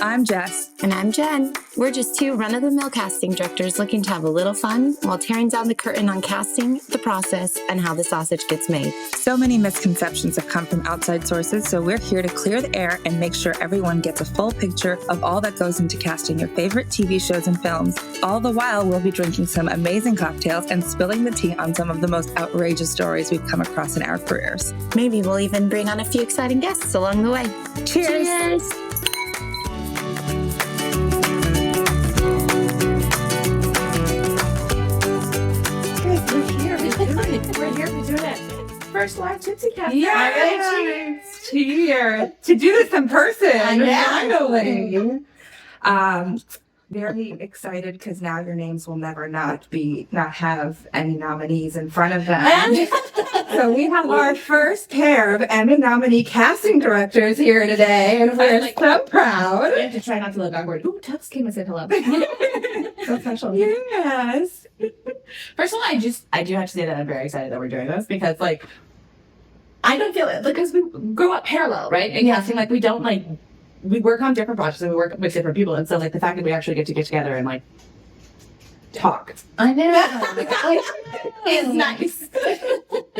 I'm Jess. And I'm Jenn. We're just two run-of-the-mill casting directors looking to have a little fun while tearing down the curtain on casting, the process, and how the sausage gets made. So many misconceptions have come from outside sources, so we're here to clear the air and make sure everyone gets a full picture of all that goes into casting your favorite TV shows and films. All the while, we'll be drinking some amazing cocktails and spilling the tea on some of the most outrageous stories we've come across in our careers. Maybe we'll even bring on a few exciting guests along the way. Cheers! Cheers. We're here to do it. First live Tipsy Cast. Yes! Cheers! To do this in person, finally! Very excited because now your names will never not have any nominees in front of them. So we have our first pair of Emmy nominee casting directors here today, and we're so proud. I have to try not to look awkward. Ooh, Tux came and said hello. So special. Yes. First of all, I do have to say that I'm very excited that we're doing this because, I don't feel it because we grew up parallel, right? And casting, we don't we work on different projects and we work with different people, and so the fact that we actually get together and talk. I know. It's nice.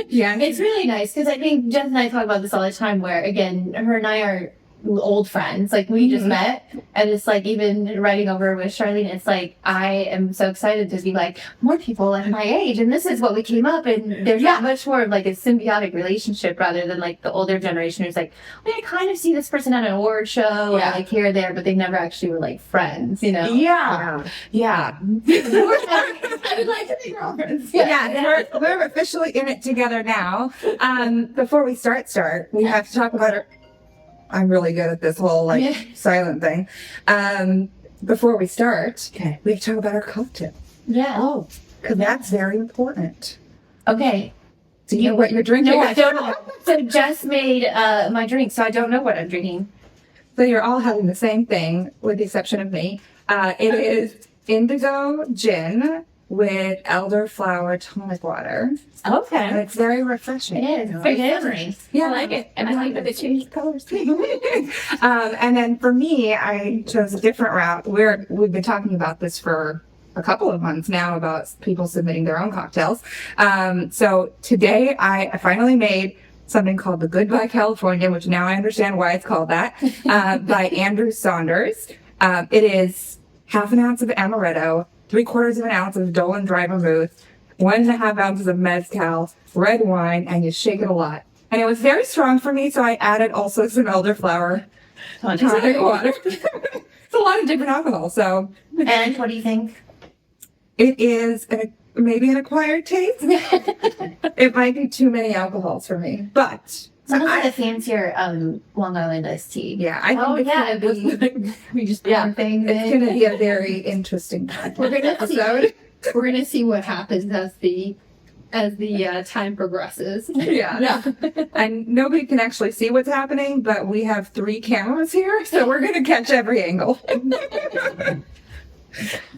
Yeah. It's really nice because I think Jess and I talk about this all the time where, again, her and I are old friends. We just met, and it's even writing over with Charlene, it's I am so excited to be more people at my age, and this is what we came up, and there's not much more of a symbiotic relationship rather than the older generation who's I kind of see this person at an award show or here or there, but they never actually were friends, you know? Yeah. I would like to be girlfriends. Yeah, we're officially in it together now. Before we start, we have to talk about I'm really good at this whole silent thing. Before we start, we have to talk about our cocktail. Yeah. Oh, because that's very important. Okay. Do you know what you're drinking? No, I don't know. So Jess made my drink, so I don't know what I'm drinking. So you're all having the same thing, with the exception of me. It is indigo gin with elderflower tonic water. Okay. And it's very refreshing. It is. Very nice. Yeah. I like it. And I like that it changed colors. And then for me, I chose a different route. We've been talking about this for a couple of months now about people submitting their own cocktails. So today I finally made something called the Goodbye California, which now I understand why it's called that, by Andrew Saunders. It is half an ounce of amaretto, 3/4 of an ounce of Dolan dry vermouth, 1.5 ounces of mezcal, red wine, and you shake it a lot. And it was very strong for me, so I added also some elderflower tonic water. It's a lot of different alcohol, so. And what do you think? It is maybe an acquired taste. It might be too many alcohols for me, but. Some of the fancier Long Island iced tea. Yeah, I think it's going to be. We just things. It's going to be a very interesting episode. We're gonna see what happens as the time progresses. Yeah. And nobody can actually see what's happening, but we have 3 cameras here, so we're going to catch every angle.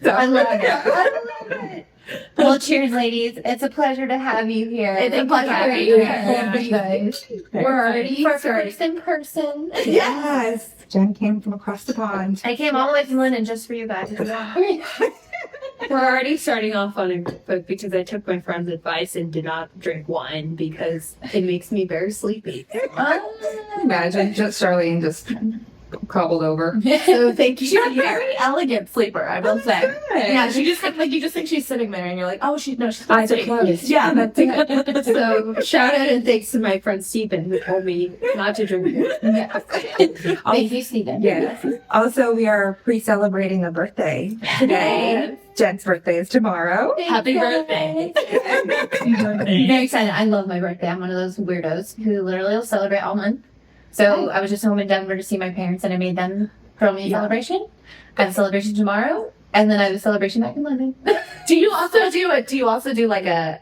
I love it. Well, cheers, ladies. It's a pleasure to have you here. It's a pleasure to have you here. We're already first in person. Yes. Jen came from across the pond. I came all the way from London just for you guys. We're already starting off on a good foot because I took my friend's advice and did not drink wine because it makes me very sleepy. Imagine just Charlene just cobbled over. So thank you. She's a very elegant sleeper, I will say. Yeah, she just you just think she's sitting there and you're she's eyes are closed. Yeah, that's it. So shout out and thanks to my friend Stephen who told me not to drink wine. Thank you, Stephen. Yes. Also, we are pre-celebrating a birthday today. Jen's birthday is tomorrow. Happy birthday. Very excited. I love my birthday. I'm one of those weirdos who literally will celebrate all month. So I was just home in Denver to see my parents, and I made them throw me a celebration. I have a celebration tomorrow, and then I have a celebration back in London. Do you also do a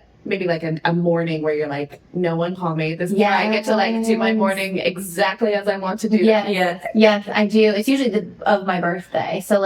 morning where you're no one call me. This is where I get to do my morning exactly as I want to do. Yes, I do. It's usually of my birthday. So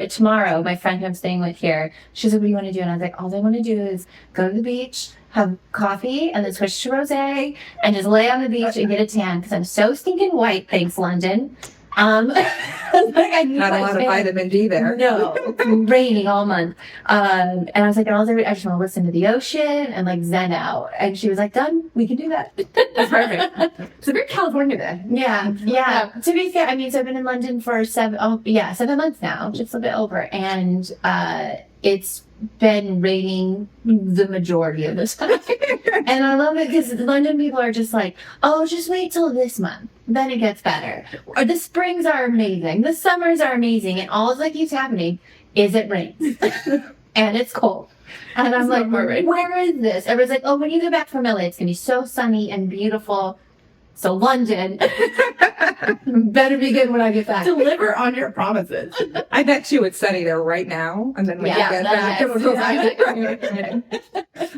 tomorrow, my friend who I'm staying with here, she's like, "What do you want to do?" And I was like, "All I want to do is go to the beach, have coffee, and then switch to rosé, and just lay on the beach and get a tan because I'm so stinking white. Thanks, London." Like I need Not a my lot of fan. vitamin D there. No, it's raining all month. And I was like, I just want to listen to the ocean and like zen out. And she was like, done. We can do that. That's perfect. It's a very California day. Yeah. To be fair, I mean, so I've been in London for 7 months now, just a bit over. And it's been raining the majority of this time. And I love it because London people are just like, oh, just wait till this month. Then it gets better. Or the springs are amazing. The summers are amazing. And all that keeps happening is it rains. And it's cold. And I'm like, where is this? Everyone's like, oh, when you go back from LA, it's going to be so sunny and beautiful. So London better be good when I get back. Deliver on your promises. I bet you it's sunny there right now, and then when you get back, it'll go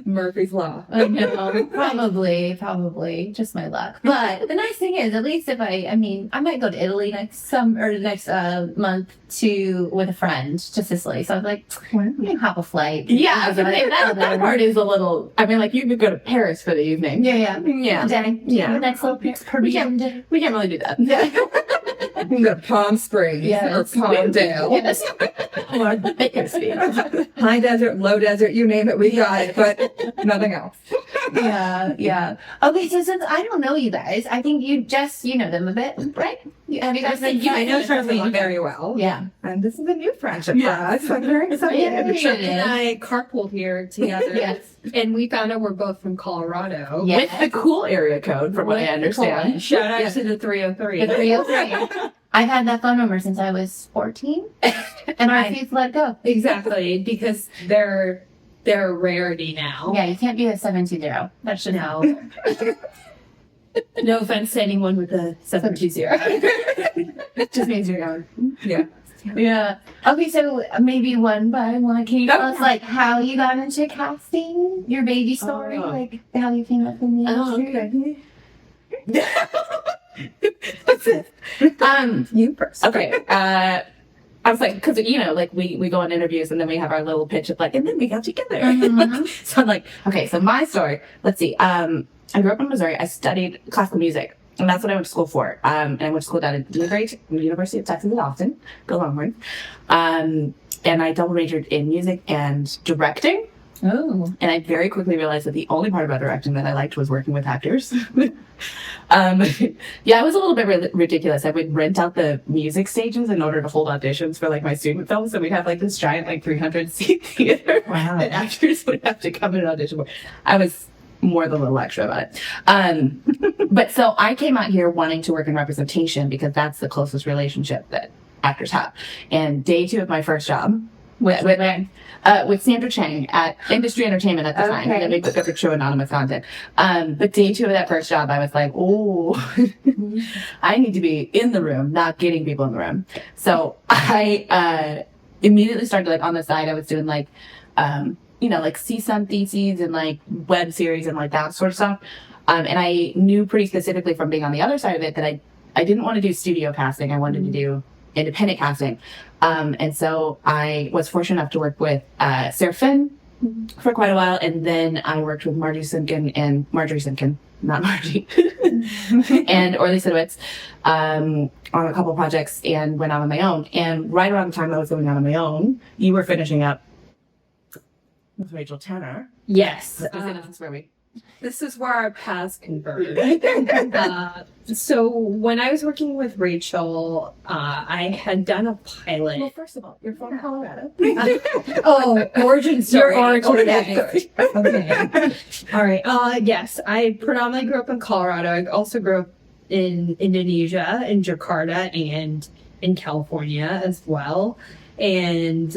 Murphy's Law. I know, probably, just my luck. But the nice thing is, at least if I might go to Italy next month with a friend to Sicily. So I was like, we can hop a flight. Yeah, I was gonna say, that part is a little. I mean, like you could go to Paris for the evening. Yeah. Yeah. The next little Parisian dinner. We can't really do that. You can go to Palm Springs or Palmdale. Yes. Or Bakersfield. High desert, low desert, you name it, we got it, but nothing else. Yeah. Okay, so since I don't know you guys, I think you know them a bit, right? Have you guys been? I know Charlene very well. Yeah. And this is a new friendship for us. I'm very excited. Yeah. Chuck and I carpooled here together. Yes. And we found out we're both from Colorado. Yes. With the cool area code, from what I understand. Shout out to the 303. The 303. I've had that phone number since I was 14, and I refuse to let it go. Exactly, because they're a rarity now. Yeah, you can't be a 720. That should know. No offense to anyone with a 720. It just means you're young. Yeah. Yeah. Okay, so maybe one by one, can you tell us like how you got into casting? Your baby story, like how you came up in the industry. You first. Okay. I was like, because like we go on interviews and then we have our little pitch of like, and then we got together. So I'm like, okay, so my story. Let's see. I grew up in Missouri. I studied classical music, and that's what I went to school for. And I went to school down at the University of Texas at Austin. Go Longhorns. And I double majored in music and directing. Oh. And I very quickly realized that the only part about directing that I liked was working with actors. Yeah, it was a little bit ridiculous. I would rent out the music stages in order to hold auditions for like my student films. So we'd have like this giant like 300 seat theater that actors would have to come and audition for. I was more than a little extra about it. But so I came out here wanting to work in representation because that's the closest relationship that actors have. And day 2 of my first job with Sandra Chang at Industry Entertainment at the time. And then we took up True Anonymous content. But day 2 of that first job, I was like, oh, I need to be in the room, not getting people in the room. So I immediately started like on the side. I was doing like, like CSUN theses and like web series and like that sort of stuff. And I knew pretty specifically from being on the other side of it that I didn't want to do studio casting. I wanted to do independent casting. And so I was fortunate enough to work with Sarah Finn for quite a while. And then I worked with Margie Simkin, not Margie, and Orly Sidowitz on a couple of projects and went out on my own. And right around the time I was going out on my own, you were finishing up with Rachel Tanner. Yes. This is where we This is where our paths converged. So when I was working with Rachel, I had done a pilot. Well, first of all, you're from Colorado. Origin story. Your origin Okay. All right. Yes, I predominantly grew up in Colorado. I also grew up in Indonesia, in Jakarta, and in California as well. And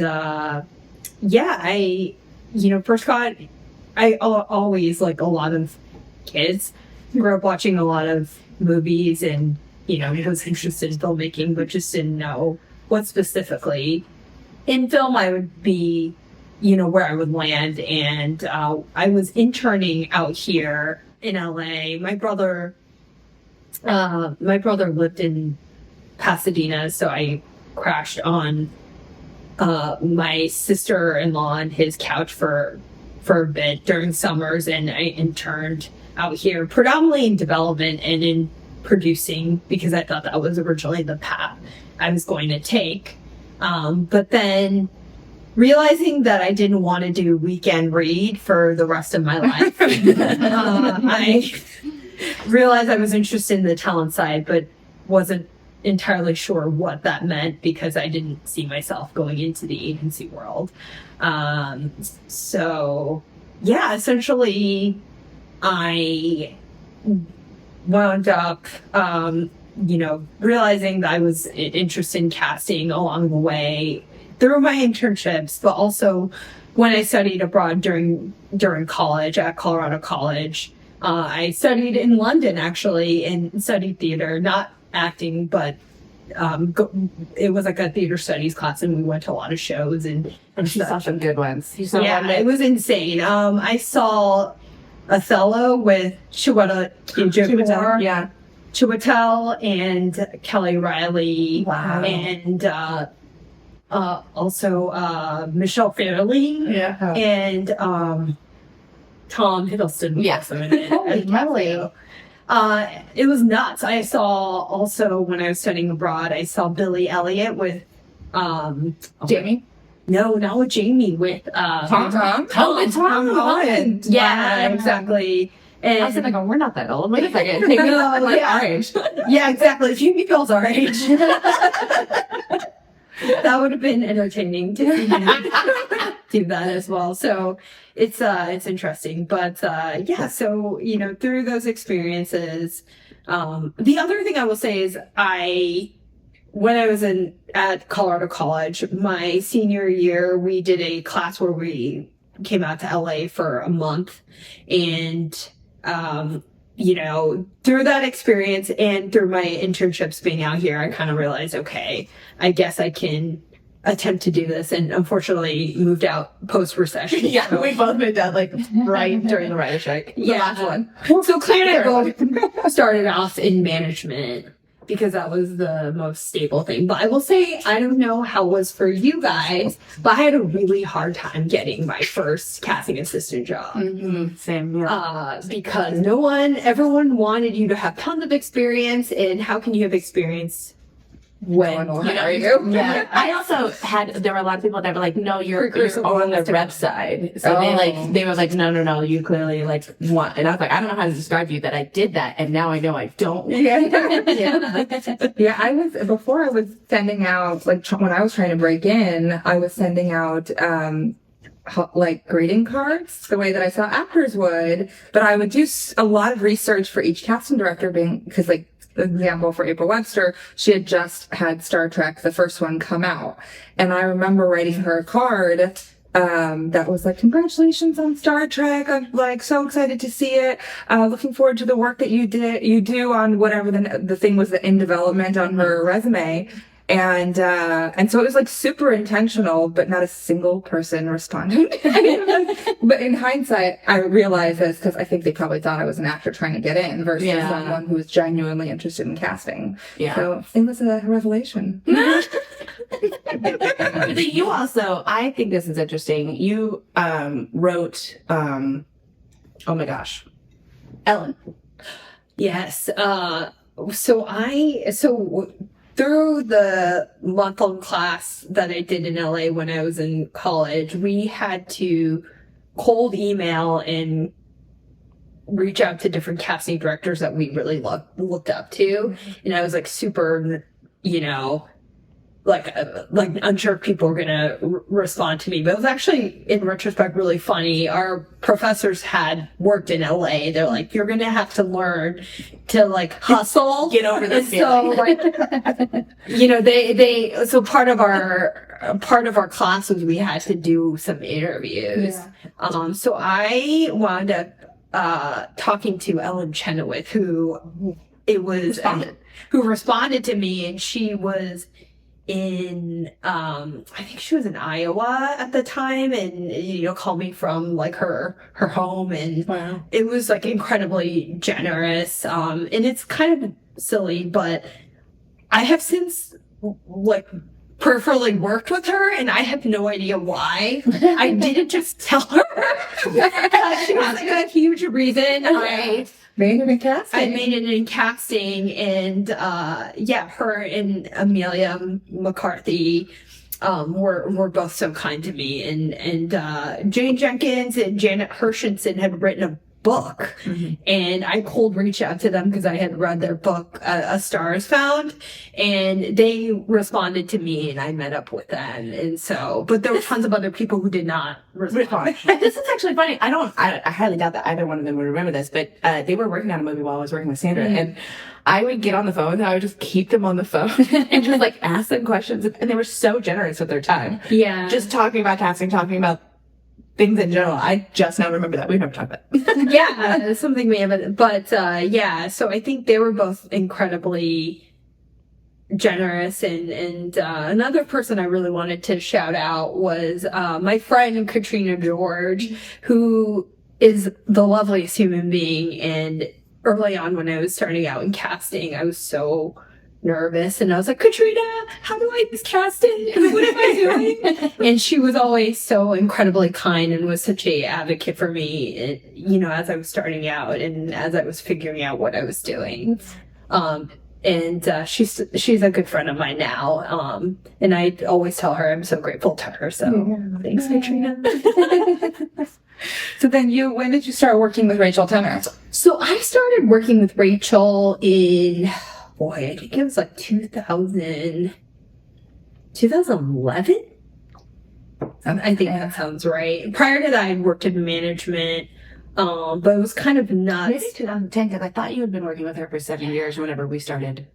I always, like a lot of kids, grew up watching a lot of movies and, was interested in filmmaking, but just didn't know what specifically in film I would be, where I would land. And I was interning out here in LA. My brother lived in Pasadena, so I crashed on my sister-in-law on his couch for a bit during summers, and I interned out here predominantly in development and in producing because I thought that was originally the path I was going to take. But then realizing that I didn't want to do weekend read for the rest of my life, I realized I was interested in the talent side, but wasn't entirely sure what that meant because I didn't see myself going into the agency world. So yeah, essentially I wound up, realizing that I was interested in casting along the way through my internships, but also when I studied abroad during college at Colorado College. I studied in London actually and studied theater, not acting, but it was like a theater studies class, and we went to a lot of shows and She saw some good ones. it was insane. I saw Othello with Chiwetel, Yeah. Chiwetel and Kelly Riley, Wow. and also Michelle Fairley, Yeah. and Tom Hiddleston. Yeah. Also in it. Holy moly. It was nuts. I saw also when I was studying abroad, I saw Billy Elliot with Jamie? no, not with Jamie, with Tom. Tom Holland. Yeah, exactly. And I was like, we're not that old. Wait a second. Maybe not like our age. yeah, exactly. Jamie Bell's our age. That would have been entertaining to see him do that as well. So it's interesting. But yeah, so through those experiences, the other thing I will say is when I was at Colorado College, my senior year, we did a class where we came out to LA for a month, and through that experience and through my internships being out here, I kind of realized, okay, I guess I can attempt to do this, and unfortunately moved out post-recession. Yeah, So- we both moved out like right during the writer's strike. The last one. So Claire and I both started off in management because that was the most stable thing. But I will say, I don't know how it was for you guys, but I had a really hard time getting my first casting assistant job. Mm-hmm. Same. Yeah. Because everyone wanted you to have tons of experience, and how can you have experience when No one will hire you. Yeah. I also there were a lot of people that were like, no, you're on the rep side. So Oh. they were like, no, you clearly want, and I was like, I don't know how to describe you that I did that, and now I know I don't. Yeah, before I was sending out, when I was trying to break in, I was sending out, greeting cards the way that I saw actors would, but I would do a lot of research for each casting director because the example for April Webster, she had just had Star Trek, the first one, come out. And I remember writing her a card that was like, congratulations on Star Trek. I'm so excited to see it. Looking forward to the work that you do on whatever the thing was in development on her resume. And so it was super intentional, but not a single person responded. But in hindsight, I realized this because I think they probably thought I was an actor trying to get in versus someone who was genuinely interested in casting. Yeah. So it was a revelation. You also, I think this is interesting. You wrote, oh my gosh, Ellen. Yes. Through the month-long class that I did in LA when I was in college, we had to cold email and reach out to different casting directors that we really looked up to. And I was super, unsure if people were going to respond to me. But it was actually, in retrospect, really funny. Our professors had worked in LA. They're like, you're going to have to learn to hustle. Get over this So so part of our class was we had to do some interviews. Yeah. So I wound up talking to Ellen Chenoweth, who responded to me, and she was in I think she was in Iowa at the time, and called me from her home, and Wow. it was incredibly generous, and it's kind of silly, but I have since peripherally worked with her, and I have no idea why. I didn't just tell her. She was like a huge reason I Made it in casting. I made it in casting, and her and Amelia McCarthy were both so kind to me, and Jane Jenkins and Janet Hershenson had written a book, and I cold reached out to them because I had read their book, A Star Is Found, and they responded to me, and I met up with them, and so, but there were tons of other people who did not respond. This is actually funny. I highly doubt that either one of them would remember this, but they were working on a movie while I was working with Sandra, and I would get on the phone and I would just keep them on the phone and just like ask them questions, and they were so generous with their time. Yeah. Just talking about casting, talking about things in general. I just now remember that. We've never talked about it. Yeah, something we haven't, but so I think they were both incredibly generous, and another person I really wanted to shout out was my friend Katrina George, who is the loveliest human being. And early on when I was starting out in casting, I was so nervous, and I was like, Katrina, how do I cast it? What am I doing? And she was always so incredibly kind and was such a advocate for me, as I was starting out and as I was figuring out what I was doing. She's a good friend of mine now. And I always tell her I'm so grateful to her. So thanks, Katrina. So then when did you start working with Rachel Tenner? So I started working with Rachel in, I think it was like 2011? I think that sounds right. Prior to that, I worked in management, but it was kind of nuts. Maybe 2010, because I thought you had been working with her for 7 years whenever we started.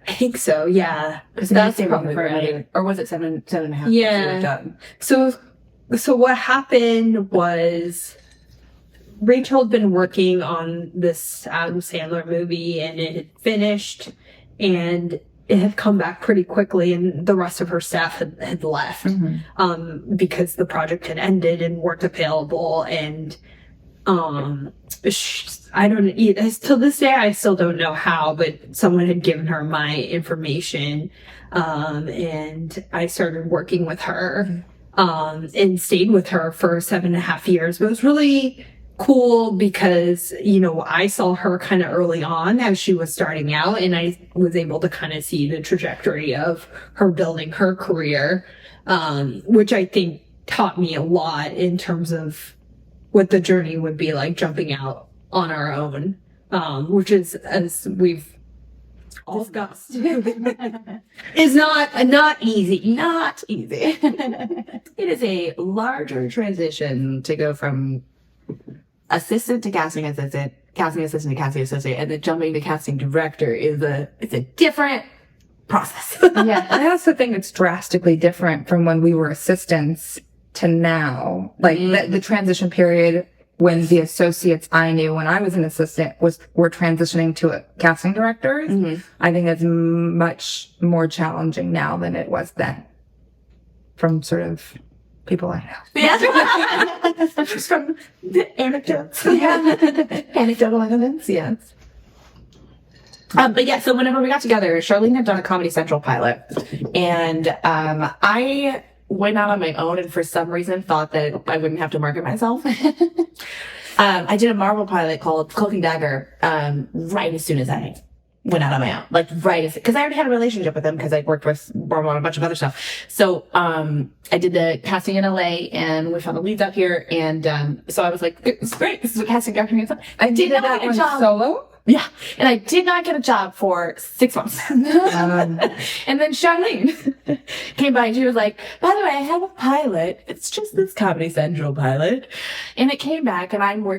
I think so, yeah. That's probably right. Or was it seven and a half? Yeah. So what happened was Rachel had been working on this Adam Sandler movie, and it had finished, and it had come back pretty quickly, and the rest of her staff had left because the project had ended and weren't available. And I don't, till this day, I still don't know how, but someone had given her my information, and I started working with her, and stayed with her for 7.5 years. But it was really cool because, I saw her kind of early on as she was starting out, and I was able to kind of see the trajectory of her building her career, which I think taught me a lot in terms of what the journey would be like jumping out on our own, which is, as we've discussed, is not easy. Not easy. It is a larger transition to go from assistant to casting assistant, casting assistant to casting associate, and then jumping to casting director it's a different process. Yeah, I also think it's drastically different from when we were assistants to now. Like the transition period when the associates I knew when I was an assistant were transitioning to a casting directors. I think it's much more challenging now than it was then, from sort of people I know. Yeah. Just from the anecdotes. Yeah. Anecdotal evidence, yes. But yeah, so whenever we got together, Charlene had done a Comedy Central pilot, and I went out on my own, and for some reason thought that I wouldn't have to market myself. I did a Marvel pilot called Cloak and Dagger right as soon as I went out on my own, because I already had a relationship with them because I worked with Marvel on a bunch of other stuff. So I did the casting in LA, and we found the leads out here, and so I was like, it's great, this is a casting director. I did not get a job solo. Yeah, and I did not get a job for 6 months. And then Charlene came by and she was like, by the way, I have a pilot. It's just this Comedy Central pilot. And it came back, and were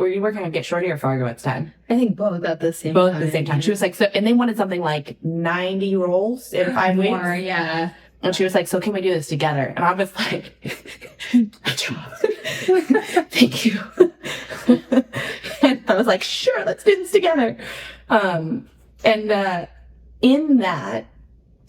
you working on Get Shorty or Fargo at the time? I think both at the same Both time. at the same time. She was like, so, and they wanted something like 90 roles in 5 weeks. More, yeah. And she was like, so can we do this together? And I was like, thank you. And I was like, sure, let's do this together. In that,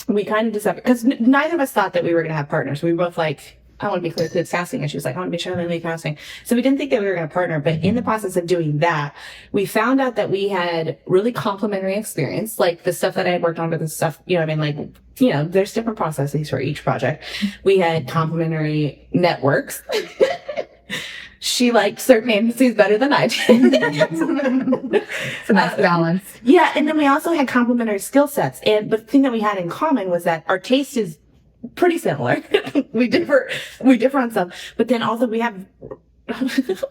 we kind of decided, because neither of us thought that we were going to have partners. We were both like, I want to be Claire Clues casting. And she was like, I want to be Charlene Lee casting. So we didn't think that we were going to partner, but in the process of doing that, we found out that we had really complementary experience, like the stuff that I had worked on, but the stuff, you know, I mean, like, you know, there's different processes for each project. We had complementary networks. She liked certain agencies better than I did. It's a nice balance. Yeah, and then we also had complementary skill sets. And the thing that we had in common was that our taste is pretty similar. we differ on some, but then also we're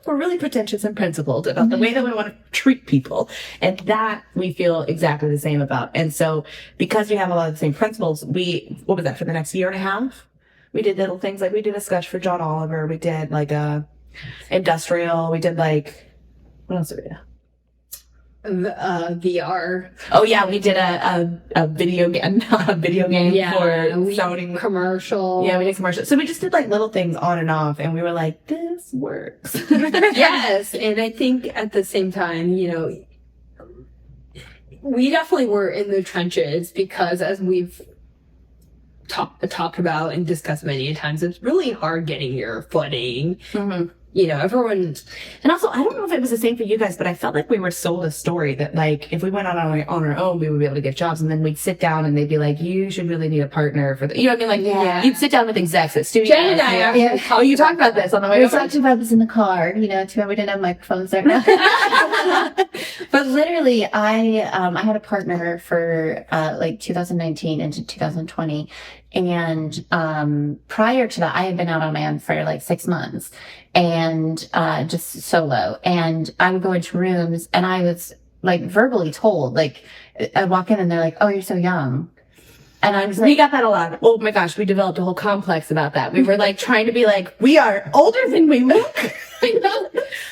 really pretentious and principled about the way that we want to treat people. And that we feel exactly the same about. And so because we have a lot of the same principles, what was that, for the next year and a half? We did little things like we did a sketch for John Oliver. We did like a industrial. We did like, what else did we do? VR. Oh yeah, we did a video game for zoning commercial. Yeah, we did commercial. So we just did like little things on and off, and we were like, this works. Yes, and I think at the same time, you know, we definitely were in the trenches because as we've talked about and discussed many times, it's really hard getting your footing. Mm-hmm. You know, everyone. And also, I don't know if it was the same for you guys, but I felt like we were sold a story that, like, if we went on our own, we would be able to get jobs. And then we'd sit down and they'd be like, you should really need a partner for the, you know what I mean? Like, you'd sit down with execs at studios. Jen and I Oh, you talked about this on the way We over. talked about this in the car, you know, too bad we didn't have microphones there. But literally, I had a partner for like 2019 into 2020. And prior to that, I had been out on my own for like 6 months and just solo. And I would go into rooms and I was like verbally told, like, I'd walk in and they're like, oh, you're so young. And I was like, we got that a lot. Oh my gosh, we developed a whole complex about that. We were like trying to be like, we are older than we look.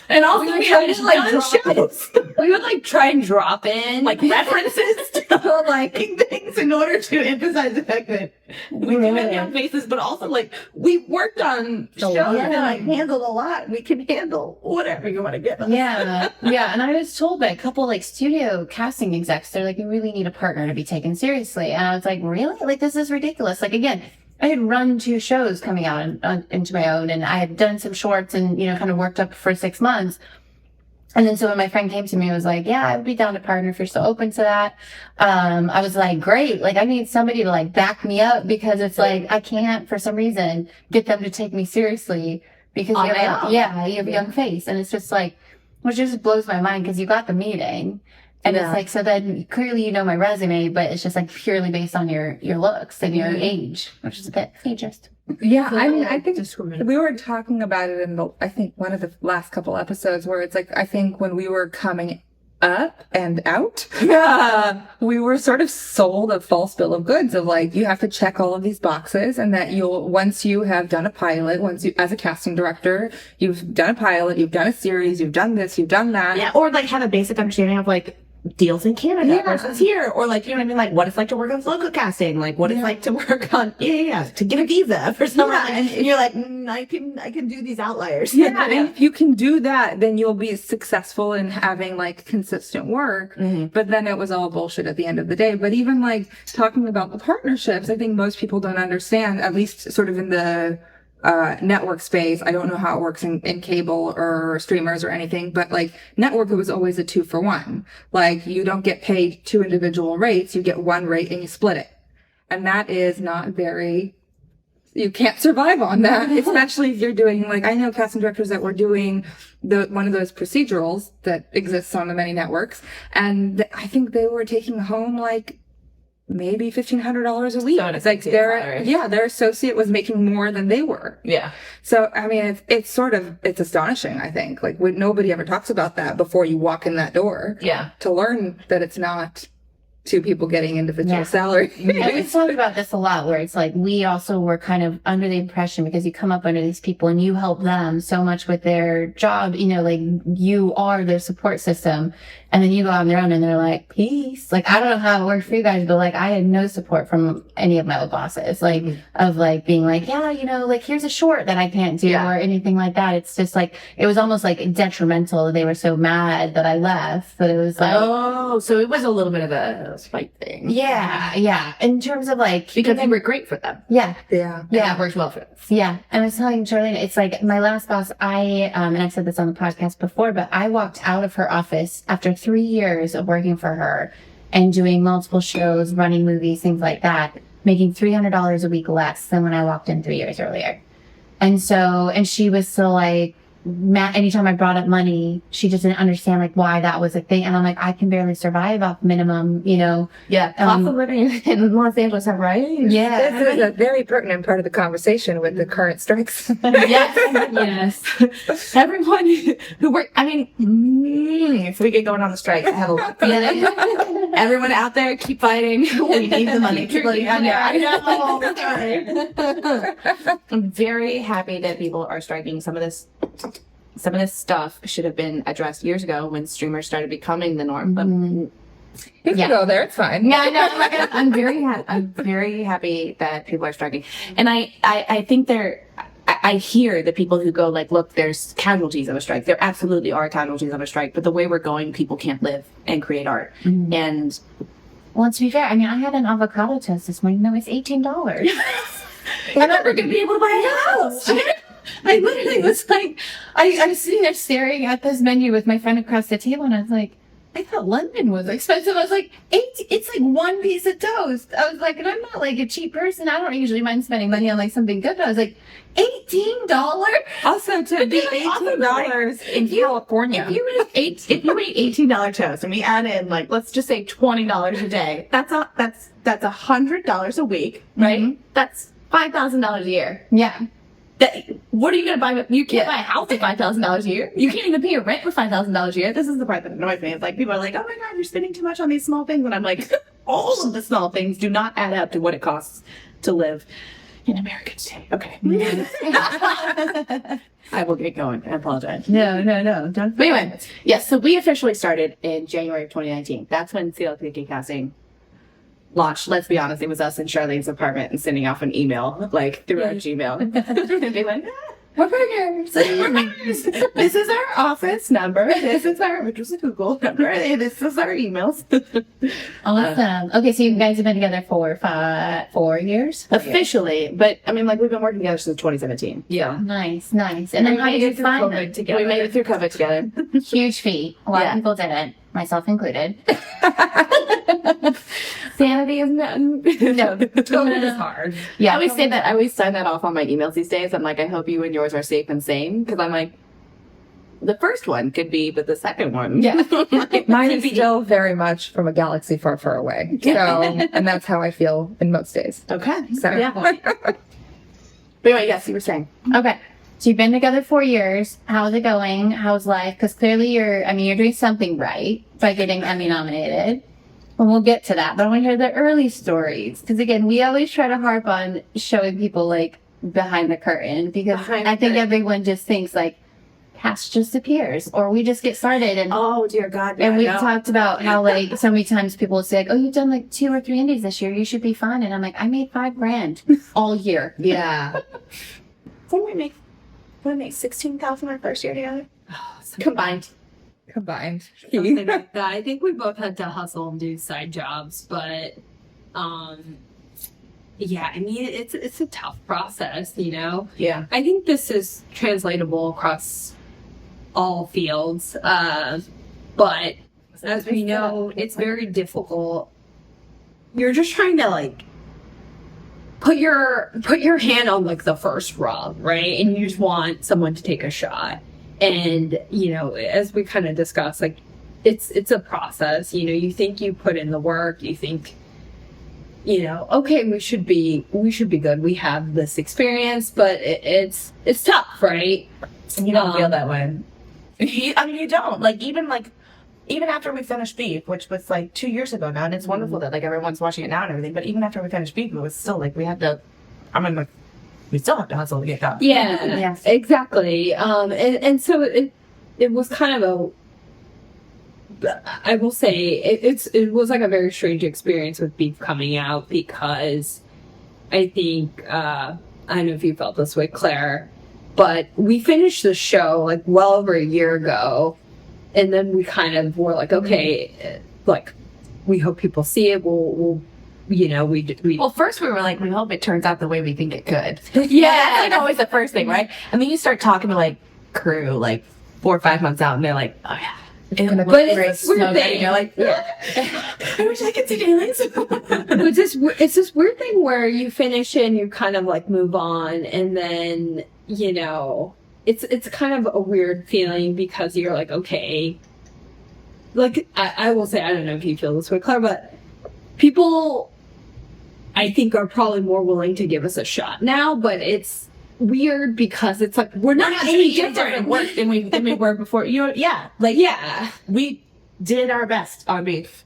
And also we had like shows. we would like try and drop in like references to like things in order to emphasize the fact that we do have young faces, but also like we worked on shows and like handled a lot. We can handle whatever you want to get us. yeah. And I was told by a couple like studio casting execs, they're like, you really need a partner to be taken seriously. And I was like, really? Like, this is ridiculous. Like, again, I had run 2 shows coming out into my own, and I had done some shorts and, you know, kind of worked up for 6 months. And then so when my friend came to me and was like, yeah, I would be down to partner if you're so open to that. I was like, great. Like, I need somebody to like back me up because it's like, I can't for some reason get them to take me seriously because you have a young face. And it's just like, which just blows my mind because you got the meeting. And it's like, so then clearly you know my resume, but it's just like purely based on your looks and your age, which is a bit ageist. Yeah, I mean, I think we were talking about it in I think one of the last couple episodes where it's like, I think when we were coming up and out, we were sort of sold a false bill of goods of like, you have to check all of these boxes and that once you have done a pilot, as a casting director, you've done a pilot, you've done a series, you've done this, you've done that. Yeah, or like have a basic understanding of like deals in Canada versus here, or like, you know what I mean, like what it's like to work on local casting, like what it's like to work on to get a visa for someone, and you're like, I can do these outliers. And if you can do that, then you'll be successful in having like consistent work. But then it was all bullshit at the end of the day. But even like talking about the partnerships, I think most people don't understand, at least sort of in the network space. I don't know how it works in cable or streamers or anything, but like network, it was always a 2-for-1. Like you don't get paid 2 individual rates, you get 1 rate and you split it. And that is not you can't survive on that, especially if you're doing, like, I know casting directors that were doing one of those procedurals that exists on the many networks. And I think they were taking home like maybe $1,500 a week. So it's like their associate was making more than they were. Yeah. So, I mean, it's astonishing, I think. Like, nobody ever talks about that before you walk in that door. Yeah. To learn that it's not 2 people getting individual salary. And we've talked about this a lot, where it's like we also were kind of under the impression, because you come up under these people and you help them so much with their job, you know, like you are their support system, and then you go on their own and they're like, peace. Like, I don't know how it worked for you guys, but like I had no support from any of my old bosses, like of like being like, yeah, you know, like here's a short that I can't do or anything like that. It's just like, it was almost like detrimental. They were so mad that I left, that it was like, oh, so it was a little bit of a those fight things. Yeah. In terms of like, Because they were great for them. yeah. Yeah. And that works well for them. Yeah. And I was telling Charlene, it's like my last boss, and I said this on the podcast before, but I walked out of her office after 3 years of working for her and doing multiple shows, running movies, things like that, making $300 a week less than when I walked in 3 years earlier. And she was still like, anytime I brought up money, she just didn't understand like why that was a thing. And I'm like, I can barely survive off minimum, Yeah. Cost of living in Los Angeles have rising. Yeah. This is a very pertinent part of the conversation with the current strikes. Yes. Everyone who work, if we get going on the strike, I have a lot. Everyone out there, keep fighting. We need the money. I know. I'm very happy that people are striking. Some of this stuff should have been addressed years ago when streamers started becoming the norm. But You can go there. It's fine. yeah, no, I'm very happy that people are striking, and I think I hear the people who go like, look, there's casualties of a strike. There absolutely are casualties of a strike, but the way we're going, people can't live and create art. And Well, to be fair, I had an avocado toast this morning that was $18. I'm never gonna be able to buy a house. I literally was like, I was sitting there staring at this menu with my friend across the table, and I was like, I thought London was expensive. I was like, it's like one piece of toast. I was like, and I'm not like a cheap person. I don't usually mind spending money on like something good. But I was like, $18? Also, to be $18 in California. If you ate $18 toast and we add in like, let's just say $20 a day, that's $100 a week, right? Mhm. That's $5,000 a year. Yeah. What are you going to buy? You can't buy a house with $5,000 a year. You can't even pay your rent with $5,000 a year. This is the part that annoys me. It's like people are like, oh my God, you're spending too much on these small things. And I'm like, all of the small things do not add up to what it costs to live in America today. Okay. I will get going. I apologize. No. Don't. But anyway, yes, so we officially started in January of 2019. That's when CLTK casting launched. Let's be honest, it was us in Charlene's apartment and sending off an email, like through our Gmail. And be like, we're partners. This is our office number. This is our, which was a Google number. And this is our emails. Awesome. Okay, so you guys have been together for 4 years? Officially, but we've been working together since 2017. Yeah. Nice. And then how did you find them? together. We made it through COVID together. Huge feat. A lot of people didn't, myself included. Sanity is not. No, It's hard. I always say that. I always sign that off on my emails these days. I'm like, I hope you and yours are safe and sane, because I'm like, the first one could be, but the second one, Mine is still very much from a galaxy far, far away. So, and that's how I feel in most days. Okay. So, But anyway, yes, you were saying. Okay. So you've been together 4 years. How's it going? How's life? Because clearly you're doing something right by getting Emmy nominated. And we'll get to that. But I want to hear the early stories. Because again, we always try to harp on showing people like behind the curtain. Because I think everyone just thinks like cast just appears or we just get started. And Oh dear God! and we've talked about how like so many times people will say like, oh, you've done like 2 or 3 indies this year. You should be fine. And I'm like, I made $5,000 all year. Yeah. Didn't we make 16,000 our first year together? Combined. Something like that. I think we both had to hustle and do side jobs, but it's a tough process, Yeah. I think this is translatable across all fields, but as we know, it's very difficult. You're just trying to like put your hand on like the first rung, right? And you just want someone to take a shot. And, as we kind of discussed, like it's a process, you think you put in the work, you think, okay, we should be good. We have this experience, but it's tough, right? You don't feel that way. You don't. Even after we finished Beef, which was like 2 years ago now, and it's wonderful that like everyone's watching it now and everything, but even after we finished Beef, it was still like we had to, we still have to hustle to get done. Yeah, Yes. exactly. And so it was kind of I will say it was like a very strange experience with Beef coming out, because I think, I don't know if you felt this way, Claire, but we finished the show like well over a year ago. And then we kind of were like, okay, like we hope people see it. We'll we Well, first we were like, we hope it turns out the way we think it could. Yeah. That's like always the first thing, right? And then you start talking to like crew like 4 or 5 months out, and they're like, oh yeah. but it's weird thing. You're like, yeah. I wish I could see dailies. It's this weird thing where you finish and you kind of like move on, and then it's kind of a weird feeling because you're like, okay, like I will say, I don't know if you feel this way, Claire, but people I think are probably more willing to give us a shot now, but it's weird because it's like we're not any different work than we were before. We did our best on Beef.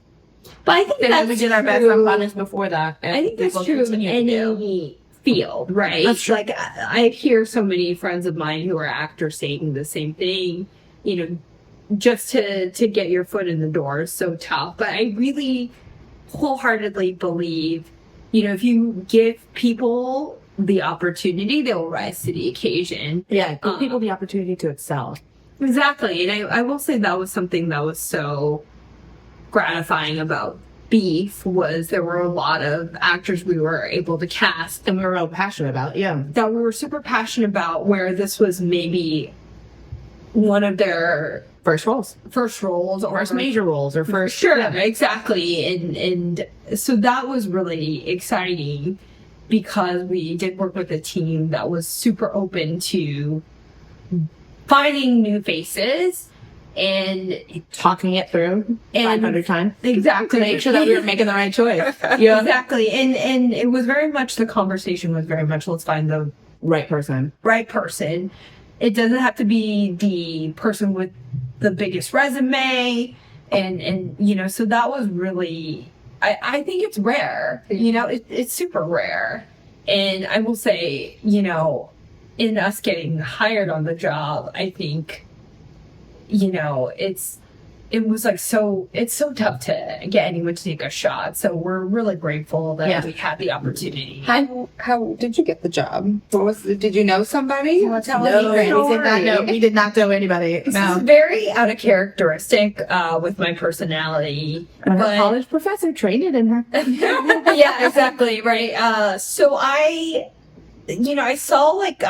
But I think that's we did our best on Funnest before that. I think that's true in any field, right? That's true. Like I hear so many friends of mine who are actors saying the same thing. Just to get your foot in the door is so tough. But I really wholeheartedly believe, if you give people the opportunity, they'll rise to the occasion. Yeah, give people the opportunity to excel. Exactly. And I will say that was something that was so gratifying about Beef was there were a lot of actors we were able to cast And we were real passionate about, that we were super passionate about, where this was maybe one of their first roles or first major roles or first exactly. And so that was really exciting because we did work with a team that was super open to finding new faces and talking it through 500 times. Exactly. To make sure that we were making the right choice. Yeah. Exactly. And it was very much, the conversation was very much, let's find the right person. It doesn't have to be the person with the biggest resume. And so that was really, I think it's rare, it's super rare. And I will say, in us getting hired on the job, I think, it was like it's so tough to get anyone to take a shot. So we're really grateful that we had the opportunity. How did you get the job? Did you know somebody? We did not know anybody. This is very out of characteristic with my personality. But college professor trained it in her. Yeah, exactly. Right. So I saw like,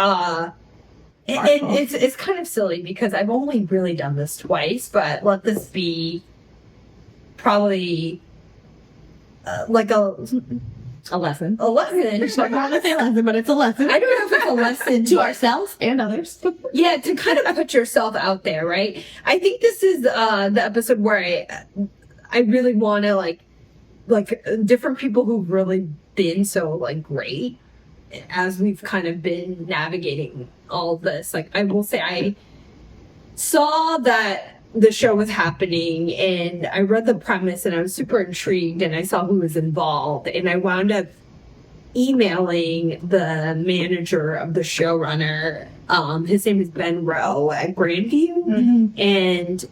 and it's kind of silly because I've only really done this twice, but let this be probably like a lesson. A lesson. I don't want to say lesson, but it's a lesson. I don't know if it's a lesson to ourselves and others. Yeah, to kind of put yourself out there, right? I think this is the episode where I really want to like different people who've really been so like great as we've kind of been navigating all of this. Like, I will say, I saw that the show was happening and I read the premise and I was super intrigued and I saw who was involved, and I wound up emailing the manager of the showrunner. His name is Ben Rowe at Grandview, and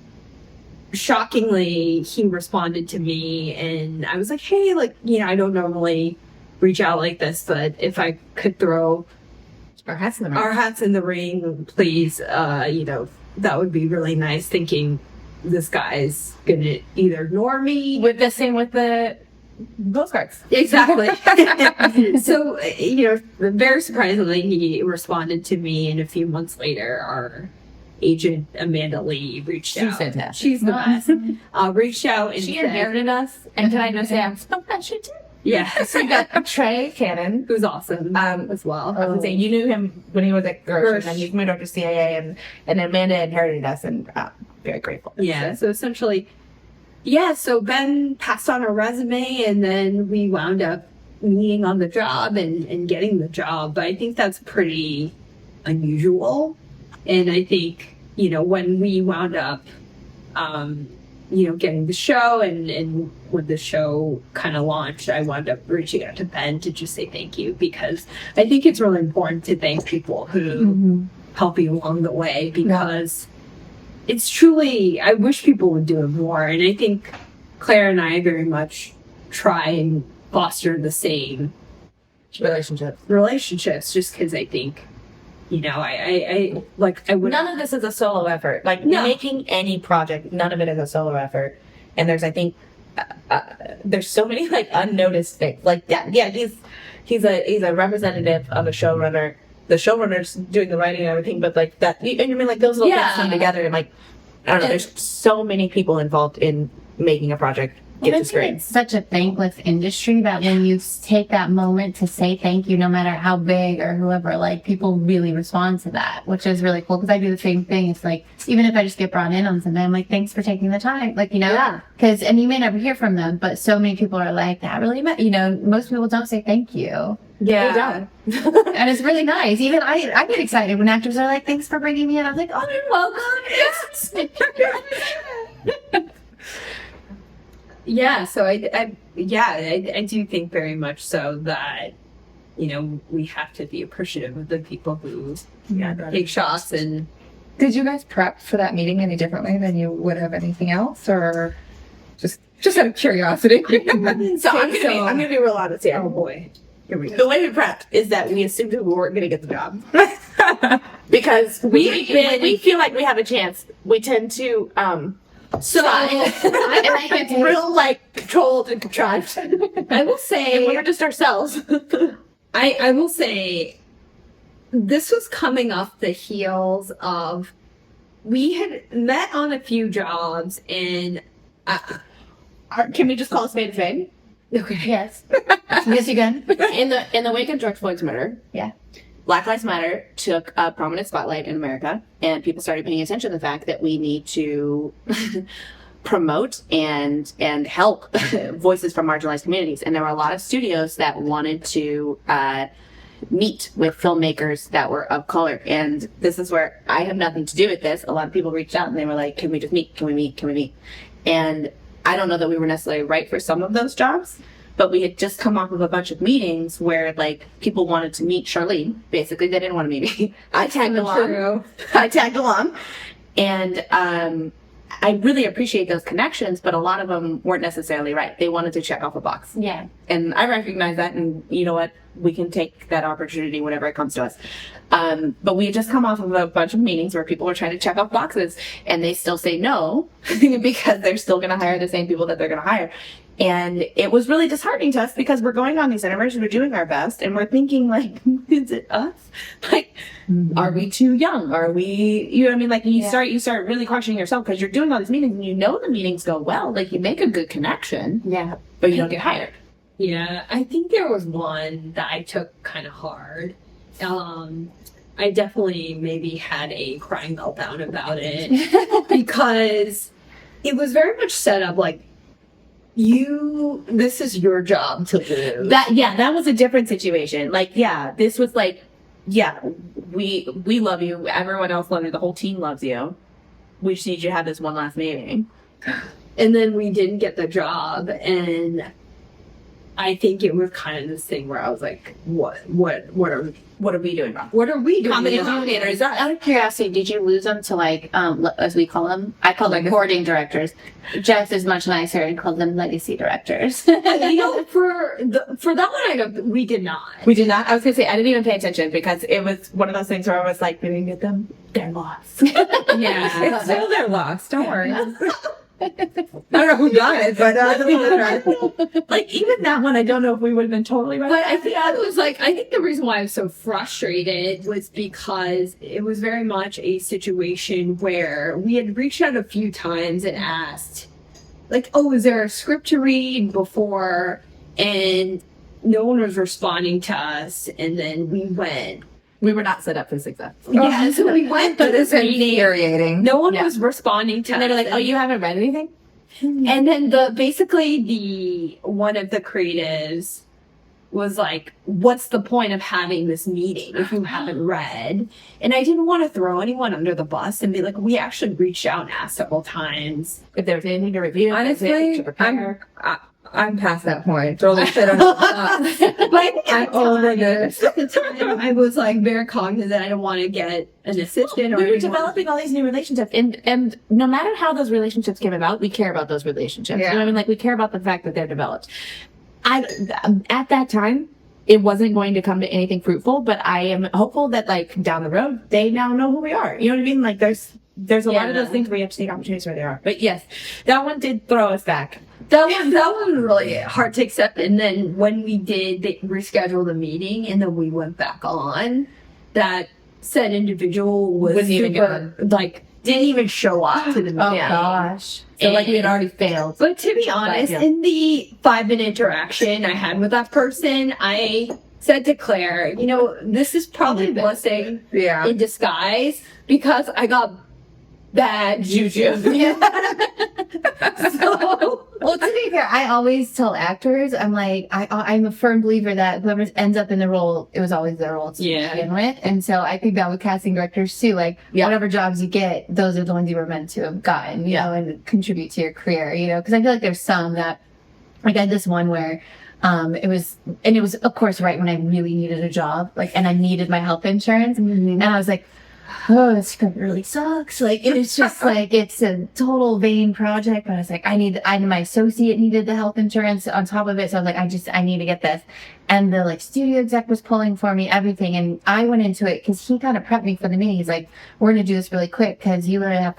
shockingly he responded to me, and I was like, hey, I don't normally reach out like this, but if I could throw our hats in the ring, please, that would be really nice, thinking this guy's gonna either ignore me. With the same with the postcards. Exactly. So, very surprisingly, he responded to me, and a few months later, our agent, Amanda Lee, reached out. She's fantastic. She's the best. Reached out and she inherited us, and can I just say, I'm so glad she did. Yeah. So you got Trey Cannon, who's awesome as well. I was saying, you knew him when he was at Gersh, and then he's moved over to CAA, and Amanda inherited us, and very grateful. Yeah. So essentially, so Ben passed on our resume, and then we wound up meeting on the job and getting the job. But I think that's pretty unusual. And I think, when we wound up, getting the show and when the show kind of launched, I wound up reaching out to Ben to just say thank you, because I think it's really important to thank people who help you along the way, because it's truly, I wish people would do it more. And I think Claire and I very much try and foster the same relationships just because I think, I would. None of this is a solo effort. Making any project, none of it is a solo effort. And there's, I think, there's so many like unnoticed things. Like yeah, he's a representative of a showrunner. The showrunner's doing the writing and everything, but like that, and you mean like those little things come together, and like I don't know. There's so many people involved in making a project get to screen. It's such a thankless industry that when you take that moment to say thank you, no matter how big or whoever, like people really respond to that, which is really cool. Because I do the same thing. It's like even if I just get brought in on something, I'm like, thanks for taking the time, like because and you may never hear from them, but so many people are like, that really meant, most people don't say thank you. Yeah. And it's really nice. Even I get excited when actors are like, thanks for bringing me in. I'm like, oh, you're welcome. Yes. Yeah, so I do think very much so that, we have to be appreciative of the people who take shots. And Did you guys prep for that meeting any differently than you would have anything else, or just out of curiosity? So I'm gonna be real honest here. oh boy, here we go. The way we prepped is that we assumed we weren't going to get the job because we feel like we have a chance. We tend to I get real like controlled and contrived. I will say, And we're just ourselves. I will say, this was coming off the heels of, we had met on a few jobs, and Can we just call a spade a spade? okay. Yes. Yes, you can. In the wake of George Floyd's murder, Yeah. Black Lives Matter took a prominent spotlight in America, and people started paying attention to the fact that we need to promote and help voices from marginalized communities. And there were a lot of studios that wanted to meet with filmmakers that were of color. And this is where I have nothing to do with this. A lot of people reached out and they were like, can we just meet? Can we meet? Can we meet? And I don't know that we were necessarily right for some of those jobs, but we had just come off of a bunch of meetings where like people wanted to meet Charlene. Basically, they didn't want to meet me. I tagged along. And I really appreciate those connections, but a lot of them weren't necessarily right. They wanted to check off a box. Yeah. And I recognize that, and you know what? We can take that opportunity whenever it comes to us. But we had just come off of a bunch of meetings where people were trying to check off boxes, and they still say no because they're still going to hire the same people that they're going to hire. And it was really disheartening to us because we're going on these interviews, we're doing our best, and we're thinking like, is it us? Like, are we too young? Are we, you know what I mean? Like you start really questioning yourself because you're doing all these meetings and you know the meetings go well, like you make a good connection, but you don't get hired. Yeah, I think there was one that I took kind of hard. I definitely maybe had a crying meltdown about it because it was very much set up like, this is your job to do. That was a different situation. Like, this was like, we love you. Everyone else loves you. The whole team loves you. We just need you to have this one last meeting. And then we didn't get the job, and I think it was kind of this thing where I was like, what are we doing wrong? What are we doing Comedy wrong? denominators. Out of curiosity, did you lose them to like, as we call them? I call them recording directors. Jess is much nicer and calls them legacy directors. For that one, we did not. We did not. I was gonna say I didn't even pay attention because it was one of those things where I was like, we didn't get them. They're lost. Yeah, It's still they're lost. Don't worry. I don't know who got it, but like even that one, I don't know if we would have been totally right. But I think the reason why I was so frustrated was because it was very much a situation where we had reached out a few times and asked, like, oh, is there a script to read before? And no one was responding to us. And then we went. We were not set up for success. Yeah, so we went to this meeting. Infuriating. No one was responding to us. And they were like, oh, you haven't read anything? And then one of the creatives was like, what's the point of having this meeting if you haven't read? And I didn't want to throw anyone under the bus and be like, we actually reached out and asked several times If there was anything to review. Honestly, I'm past that point. Totally shit on I'm over this. at the time. I was like very cognizant that I don't want to get an assistant or We were anyone. developing all these new relationships, and no matter how those relationships came about, we care about those relationships. Yeah. You know what I mean? Like we care about the fact that they're developed. At that time, it wasn't going to come to anything fruitful, but I am hopeful that like down the road, they now know who we are. You know what I mean? Like there's a lot of those things where you have to take opportunities where they are. But yes, that one did throw us back. That was really hard to accept. And then when we did, they rescheduled the meeting, and then we went back on. That said individual was Wouldn't even super, like, didn't even show up to the meeting. Oh gosh. So like we had already failed. But to be honest, in the 5-minute interaction I had with that person, I said to Claire, you know, this is probably a blessing Yeah. in disguise, because I got bad juju. So, Well, to be fair, I always tell actors, I'm like, I'm a firm believer that whoever ends up in the role, it was always their role to begin with. And so I think that with casting directors too, like whatever jobs you get, those are the ones you were meant to have gotten, you know, and contribute to your career, you know, because I feel like there's some that, like I had this one where it was of course right when I really needed a job, like, and I needed my health insurance, and I was like, oh, this script really sucks. Like, it's just like, it's a total vain project. But I was like, my associate needed the health insurance on top of it. So I was like, I need to get this. And the like studio exec was pulling for me, everything. And I went into it because he kind of prepped me for the meeting. He's like, we're going to do this really quick because you literally have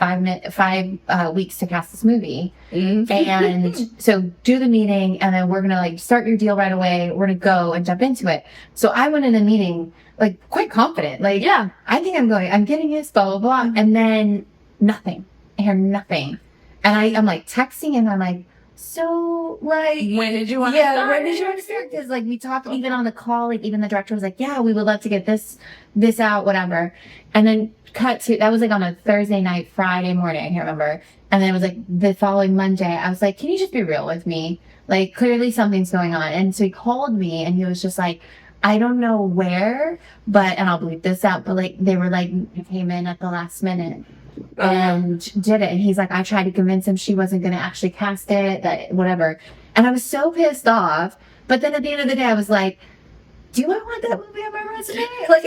5 weeks to cast this movie. Mm-hmm. And so do the meeting, and then we're going to like start your deal right away. We're going to go and jump into it. So I went in the meeting like quite confident, like, yeah, I think I'm getting this, blah, blah, blah. And then nothing. I hear nothing. And I'm like texting him. I'm like, so like, When did you want to start? when did you want to start? Because like we talked even on the call, like even the director was like, yeah, we would love to get this out, whatever. And then cut to, that was like on a Thursday night, Friday morning, I can't remember. And then it was like the following Monday, I was like, can you just be real with me? Like clearly something's going on. And so he called me and he was just like, I don't know where, but, and I'll bleep this out, but like, they were like, came in at the last minute and did it. And he's like, I tried to convince him she wasn't going to actually cast it, that whatever. And I was so pissed off. But then at the end of the day, I was like, do I want that movie on my resume? Like,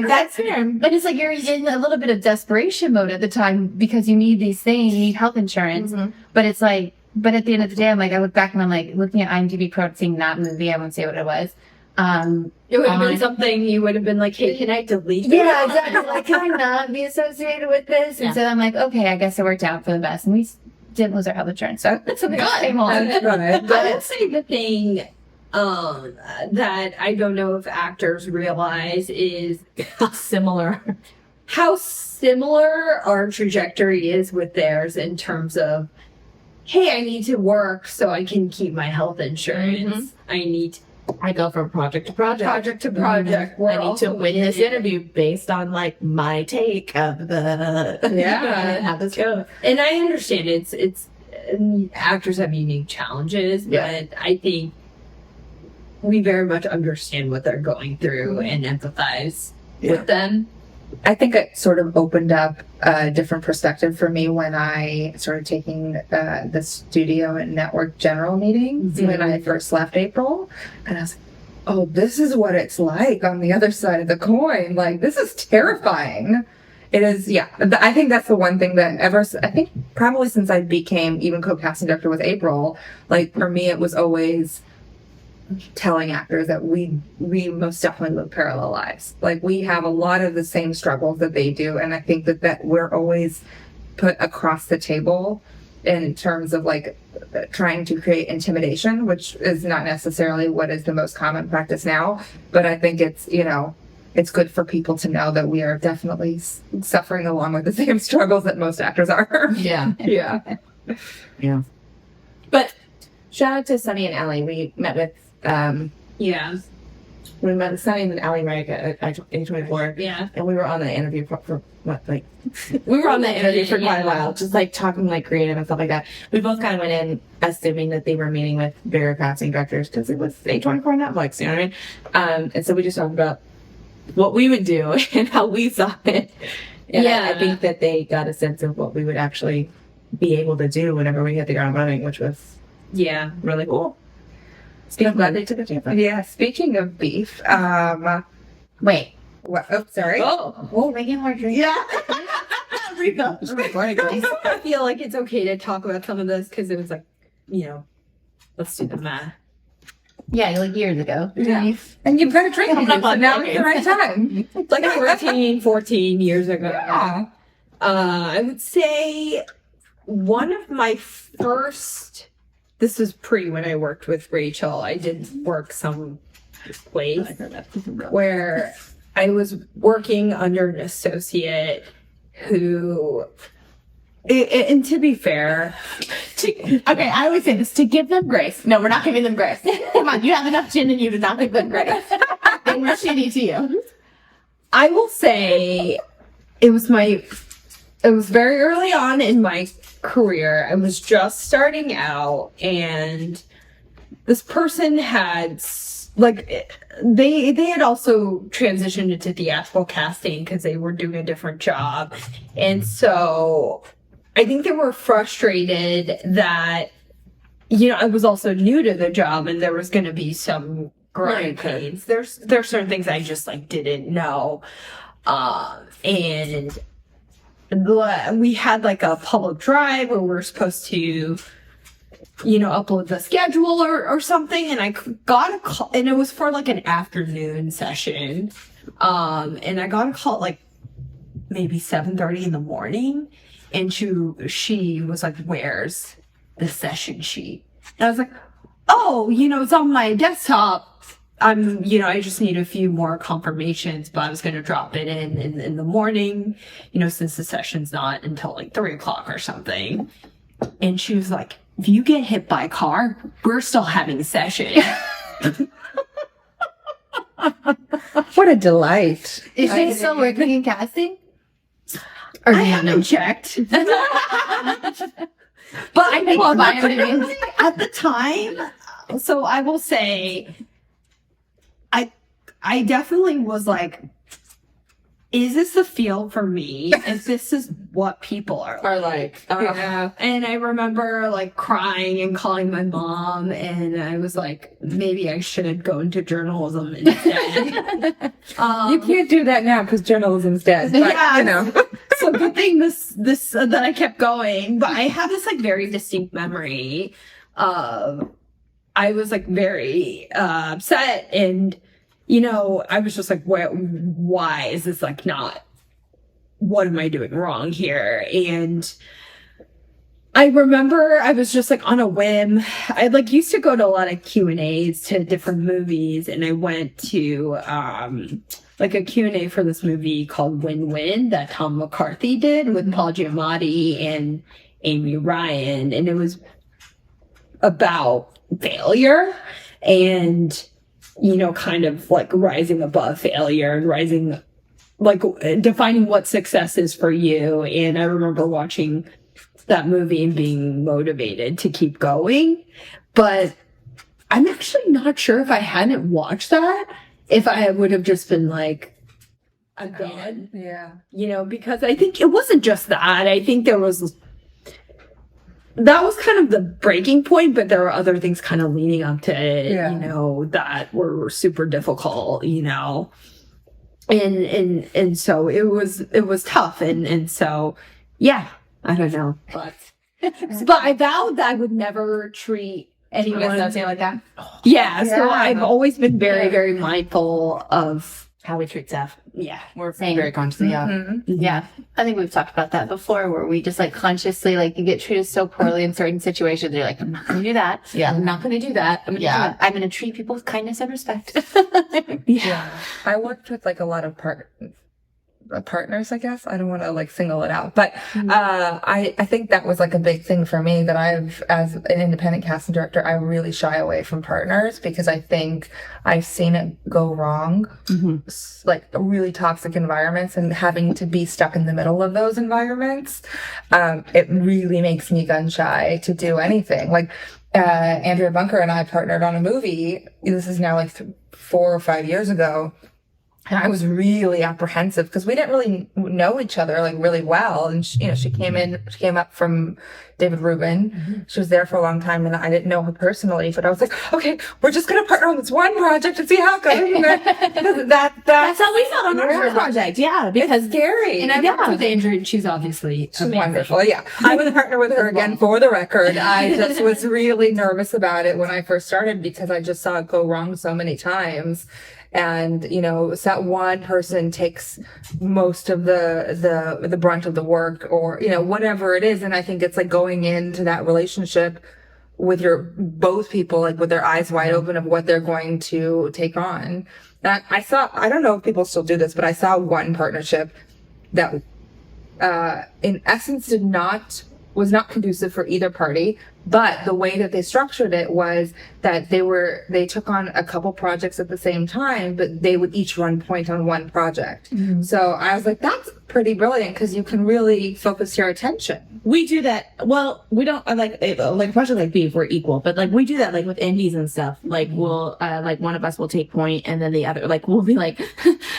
that's fair. But it's like, you're in a little bit of desperation mode at the time because you need these things, you need health insurance. Mm-hmm. But it's like, but at the end of the day, I'm like, I look back and I'm like, looking at IMDb Pro, seeing that movie, I won't say what it was. It would have been something you would have been like, hey, can I delete it? Yeah, exactly. Like, can I not be associated with this? And so I'm like, okay, I guess it worked out for the best. And we didn't lose our health insurance. So that's something that came on. But I would say the thing that I don't know if actors realize is how similar our trajectory is with theirs in terms of, hey, I need to work so I can keep my health insurance. Mm-hmm. I go from project to project. Mm-hmm. I need to win this interview based on like my take of the how this goes. And I understand it's actors have unique challenges, but I think we very much understand what they're going through and empathize with them. I think it sort of opened up a different perspective for me when I started taking the studio and network general meetings when I first left April. And I was like, oh, this is what it's like on the other side of the coin. Like, this is terrifying. It is, yeah. I think that's the one thing that I think probably since I became even co-casting director with April, like for me, it was always telling actors that we most definitely live parallel lives. Like we have a lot of the same struggles that they do. And I think that we're always put across the table in terms of like trying to create intimidation, which is not necessarily what is the most common practice now. But I think it's, you know, it's good for people to know that we are definitely suffering along with the same struggles that most actors are. Yeah. Yeah. But shout out to Sunny and Allie. We met with we met with Sunny and Allie Reg at A24. Yeah. And we were on the interview for what, like, we were on the interview for quite a while, just like talking like creative and stuff like that. We both kind of went in assuming that they were meeting with bigger casting directors because it was A24 Netflix, you know what I mean? And so we just talked about what we would do and how we saw it. And I think that they got a sense of what we would actually be able to do whenever we hit the ground running, which was really cool. I'm glad they took a chance. Yeah, speaking of beef, Wait. what, oh, sorry. Oh, making more drinks. Yeah. I feel like it's okay to talk about some of this because it was like, you know, let's do the math. Yeah, like years ago. Yeah. And you've got a drink, so now is the right time. Like 14 years ago. Yeah. I would say one of my first this was pre when I worked with Rachel. I did work some place where I was working under an associate who, and to be fair, Okay, I always say this, to give them grace. No, we're not giving them grace. Come on, you have enough gin in you to not give them grace. They were shitty to you. I will say it was very early on in my career. I was just starting out, and this person had they had also transitioned into theatrical casting because they were doing a different job, and so I think they were frustrated that I was also new to the job, and there was going to be some growing pains. There's certain things I just didn't know, and we had a public drive where we're supposed to upload the schedule or something, and I got a call, and it was for an afternoon session, and I got a call maybe 7:30 in the morning, and she was like, "Where's the session sheet?" And I was like, "Oh, it's on my desktop. I just need a few more confirmations, but I was going to drop it in the morning, since the session's not until 3:00 or something." And she was like, "If you get hit by a car, we're still having a session." What a delight. Is she still working in casting? I haven't checked. But I think at the time, so I will say, I definitely was like, is this the field for me? If this is what people are like. Yeah. And I remember crying and calling my mom, and I was like, maybe I should go into journalism instead. You can't do that now because journalism's dead. But, yeah. So good thing this that I kept going. But I have this very distinct memory of I was very upset, and I was just like, why is this not, what am I doing wrong here? And I remember I was just on a whim. I used to go to a lot of Q&As to different movies, and I went to a Q&A for this movie called Win-Win that Tom McCarthy did with Paul Giamatti and Amy Ryan, and it was about failure and kind of rising above failure and rising, defining what success is for you. And I remember watching that movie and being motivated to keep going. But I'm actually not sure if I hadn't watched that, if I would have just been I'm done. Yeah. Because I think it wasn't just that. I think that was kind of the breaking point, but there were other things kind of leading up to it, that were super difficult, and so it was tough. And so, yeah, I don't know, but I vowed that I would never treat anyone like that. Yeah. So I've always been very, very mindful of How we treat staff. Yeah. We're Same. very conscious. Yeah. Mm-hmm. Yeah. I think we've talked about that before, where we just consciously you get treated so poorly in certain situations. You're like, I'm not going to do that. Yeah. I'm not going to do that. I'm going to treat people with kindness and respect. Yeah. I worked with a lot of partners, I guess. I don't want to single it out, but I think that was a big thing for me, that I've, as an independent casting director, I really shy away from partners because I think I've seen it go wrong, really toxic environments, and having to be stuck in the middle of those environments, it really makes me gun shy to do anything. Andrea Bunker and I partnered on a movie. This is now 4 or 5 years ago. And I was really apprehensive because we didn't really know each other really well. And she came up from David Rubin. Mm-hmm. She was there for a long time, and I didn't know her personally, but I was like, okay, we're just going to partner on this one project and see how it goes. And that's how we felt on our first project. Yeah. Because it's scary. And I worked with Andrea, and she's obviously wonderful. Yeah. I would partner with her again for the record. I just was really nervous about it when I first started because I just saw it go wrong so many times. And, so that one person takes most of the brunt of the work, or, whatever it is. And I think it's going into that relationship with both people, like with their eyes wide open of what they're going to take on. And I don't know if people still do this, but I saw one partnership that, in essence was not conducive for either party, but the way that they structured it was that they took on a couple projects at the same time, but they would each run point on one project. Mm-hmm. So I was like, that's pretty brilliant because you can really focus your attention. We do that. Well, we don't like a project like Beef, we're equal, but like we do that like with indies and stuff. Like we'll like one of us will take point and then the other like we'll be like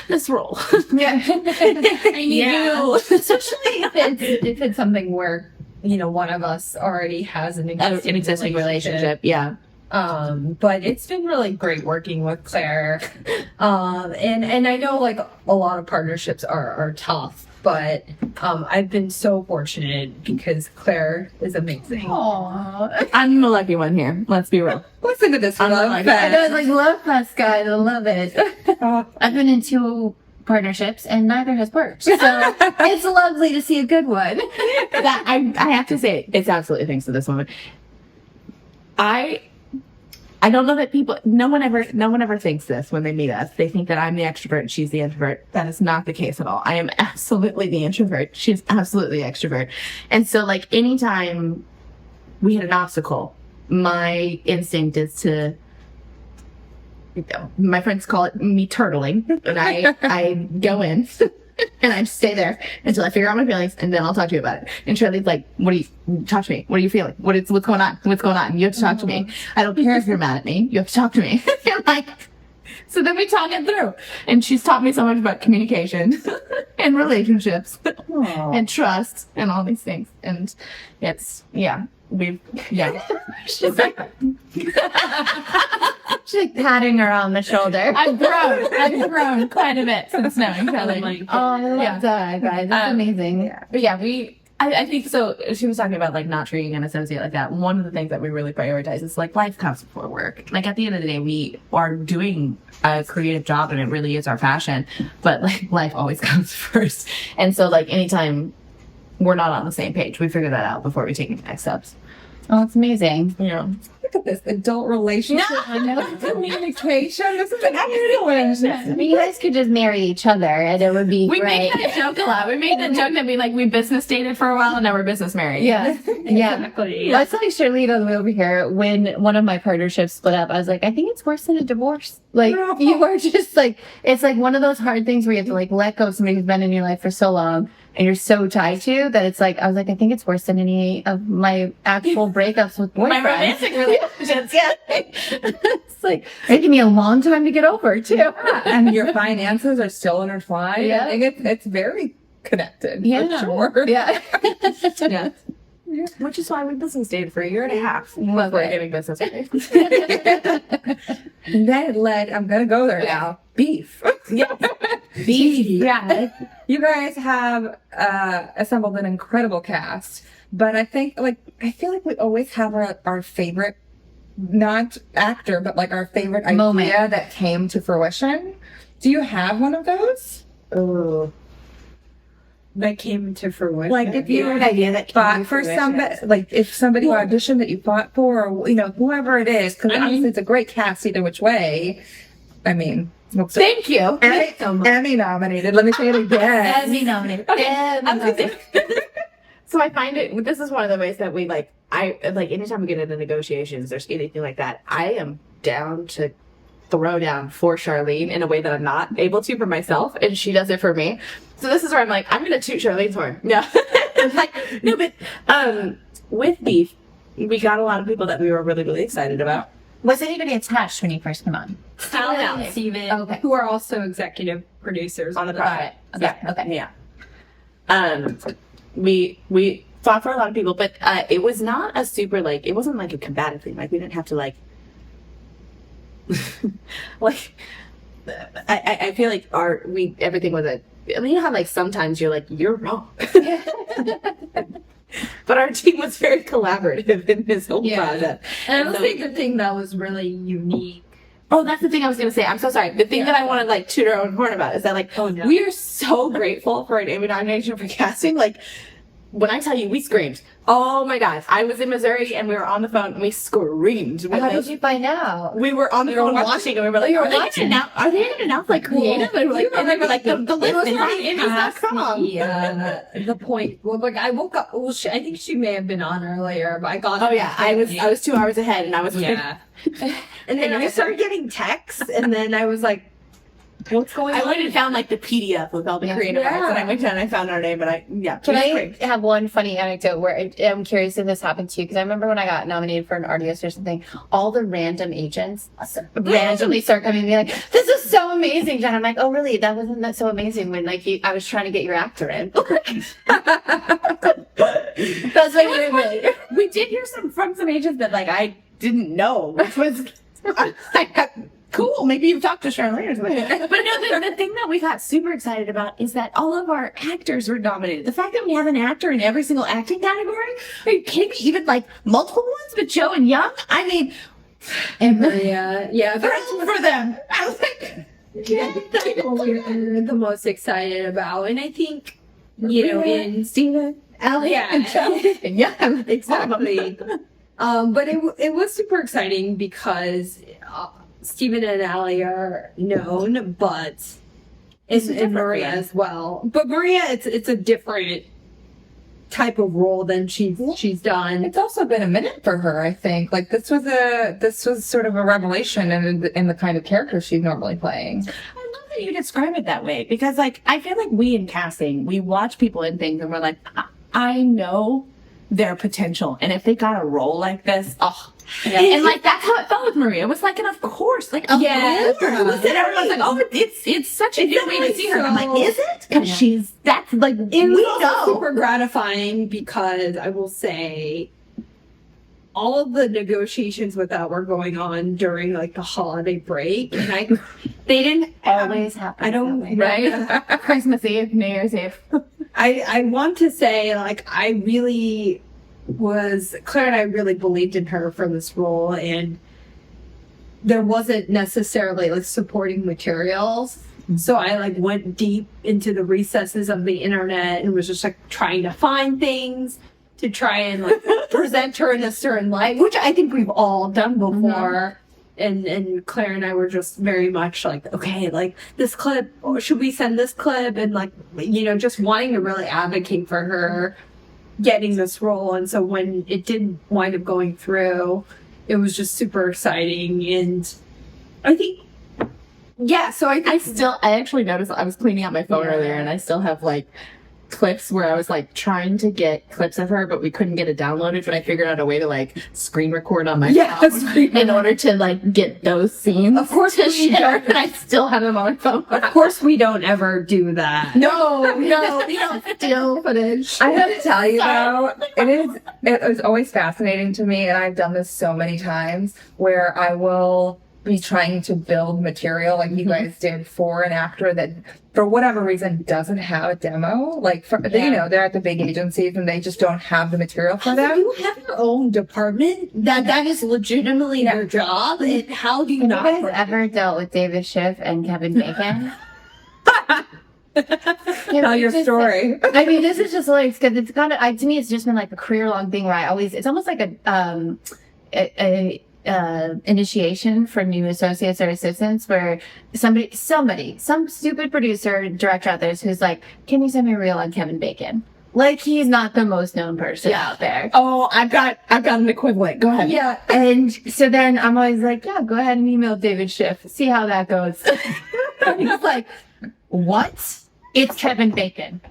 this role. Yeah. I need you. Especially if it's something where, you know, one of us already has an existing relationship. Yeah. But it's been really great working with Claire. And I know like a lot of partnerships are tough, but I've been so fortunate because Claire is amazing. Aww. I'm the lucky one here. Let's be real. Listen to this love I fest. know, it's like Love Fest, guys. I love it. I've been in 2 partnerships and neither has worked. So it's lovely to see a good one. That I have to say, it's absolutely thanks to this woman. I don't know that no one ever thinks this when they meet us. They think that I'm the extrovert and she's the introvert. That is not the case at all. I am absolutely the introvert. She's absolutely the extrovert. And so like anytime we hit an obstacle, my instinct is to, my friends call it me turtling, and I go in and I just stay there until I figure out my feelings, and then I'll talk to you about it. And Charlene's like, talk to me. What are you feeling? What's going on? What's going on? You have to talk to me. I don't care if you're mad at me. You have to talk to me. And like, so then we talk it through. And she's taught me so much about communication and relationships and trust and all these things. And it's, she's like patting her on the shoulder. I've grown quite a bit since knowing Charlene. I love that, guys. That's amazing. Yeah. But yeah, I think so. She was talking about like not treating an associate like that. One of the things that we really prioritize is like life comes before work. Like at the end of the day, we are doing a creative job and it really is our passion, but like life always comes first. And so like anytime we're not on the same page, we figure that out before we take the next steps. Oh, it's amazing. Yeah. Look at this adult relationship. Communication. This is an excellent. You guys could just marry each other and it would be We great. make that joke a lot. We made that joke that we business dated for a while and now we're business married. Yeah. Yeah. Exactly. I was telling Charlene on the way over here when one of my partnerships split up, I was like, I think it's worse than a divorce. Like, you are just like, it's like one of those hard things where you have to like let go of somebody who's been in your life for so long and you're so tied to that it's like, I was like, I think it's worse than any of my actual breakups with boyfriends. My romantic relationships, yeah. It's like, it took me a long time to get over too. And your finances are still intertwined. Yeah. I think it's very connected. Yeah. For sure. Yeah. Yeah. Which is why we business dated for a year and a half. Love Before it. getting business married. And then it led, I'm going to go there now, beef. Yeah. Beef. Yeah. You guys have assembled an incredible cast, but I feel like we always have our favorite, not actor, but like our favorite Moment. idea that came to fruition. Do you have one of those? Oh. That came to fruition. Like if you An idea that fought for somebody, like if somebody auditioned that you fought for, or whoever it is, because obviously it's a great cast either which way. I mean, Thank you. Emmy nominated. Let me say it again. Emmy nominated. So I find this is one of the ways that we anytime we get into negotiations, there's anything like that, I am down to throw down for Charlene in a way that I'm not able to for myself, and she does it for me. So this is where I'm like, I'm gonna toot Charlene's horn. No. I'm like, no, but with Beef, we got a lot of people that we were really, really excited about. Was anybody attached when you first came on? Sal and Steven, Okay. who are also executive producers On the project. project. Okay. Okay. Yeah. We fought for a lot of people, but it was not a super it wasn't like a combative thing. Like we didn't have to I feel like everything was you know how sometimes you're like, you're wrong. But our team was very collaborative in this whole project. And I think the thing that was really unique. Oh, that's the thing I was going to say. I'm so sorry. The thing that I want to toot our own horn about is that we are so grateful for an Emmy nomination for casting. when I tell you we screamed, oh my gosh, I was in Missouri and we were on the phone and we screamed. How did you find out? We were on the phone watching and we were like, are they going to announce like creative? And we're like, the list is on Emmys.com. Yeah, the point. Well, like I woke up. Well, I think she may have been on earlier, but I got. Oh yeah, I was 2 hours ahead and I was and then I started getting texts, and then I was like, what's going on? I went and found like the PDF with all the creative arts, and I went down and I found our name, and Can I have one funny anecdote where I'm curious if this happened to you? Because I remember when I got nominated for an Artios or something, all the random agents randomly start coming and be like, this is so amazing, Jen. I'm like, oh really? That wasn't that so amazing when like I was trying to get your actor in. That's like we did hear from some agents that like I didn't know, which was cool. Maybe you've talked to Charlene or something. But no, the thing that we got super excited about is that all of our actors were nominated. The fact that we have an actor in every single acting category, are you kidding me? Even like multiple ones, but Joe and Young, I mean, and Maria, thrilled for them. I was like, that's what we're the most excited about, and I think in Steven, Ellie, and yeah, exactly. But it was super exciting because Stephen and Allie are known, but and Maria as well. But Maria, it's a different type of role than she's done. It's also been a minute for her, I think. Like this was sort of a revelation in the kind of character she's normally playing. I love that you describe it that way, because like I feel like we in casting, we watch people in things and we're like, I know their potential, and if they got a role like this, and like that's how it felt with Maria. It was like, and of course, like and everyone's like, oh, it's such a new way to see her. I'm like, is it? Because that's like it was super gratifying, because I will say all of the negotiations with that were going on during like the holiday break, and they didn't always happen. I don't right. Christmas Eve, New Year's Eve. I want to say, like, Claire and I really believed in her for this role, and there wasn't necessarily like supporting materials. So I like went deep into the recesses of the internet and was just like trying to find things to try and like present her in a certain light, which I think we've all done before. And Claire and I were just very much like, okay, like this clip, or should we send this clip? And like, just wanting to really advocate for her getting this role. And so when it did wind up going through, it was just super exciting. And I think, so I actually noticed, I was cleaning out my phone earlier, and I still have like clips where I was like trying to get clips of her, but we couldn't get it downloaded, but I figured out a way to like screen record on my phone in order to like get those scenes. Of course to share, and I still have them on my phone. Of course we don't ever do that. No, we don't steal footage. I have to tell you though, it was always fascinating to me, and I've done this so many times, where I will be trying to build material like you guys did for an actor that for whatever reason doesn't have a demo, like they're at the big agencies and they just don't have the material for them. You have your own department that is legitimately your job, and how do you not? Have you guys ever dealt with David Schiff and Kevin Bacon? Tell your story. I mean, this is just like, because it's kind of, to me, it's just been like a career-long thing where it's almost like a initiation for new associates or assistants, where some stupid producer, director out there who's like, can you send me a reel on Kevin Bacon? Like, he's not the most known person out there. Oh, I've got an equivalent. Go ahead. Yeah. And so then I'm always like, yeah, go ahead and email David Schiff. See how that goes. And he's like, what? It's Kevin Bacon.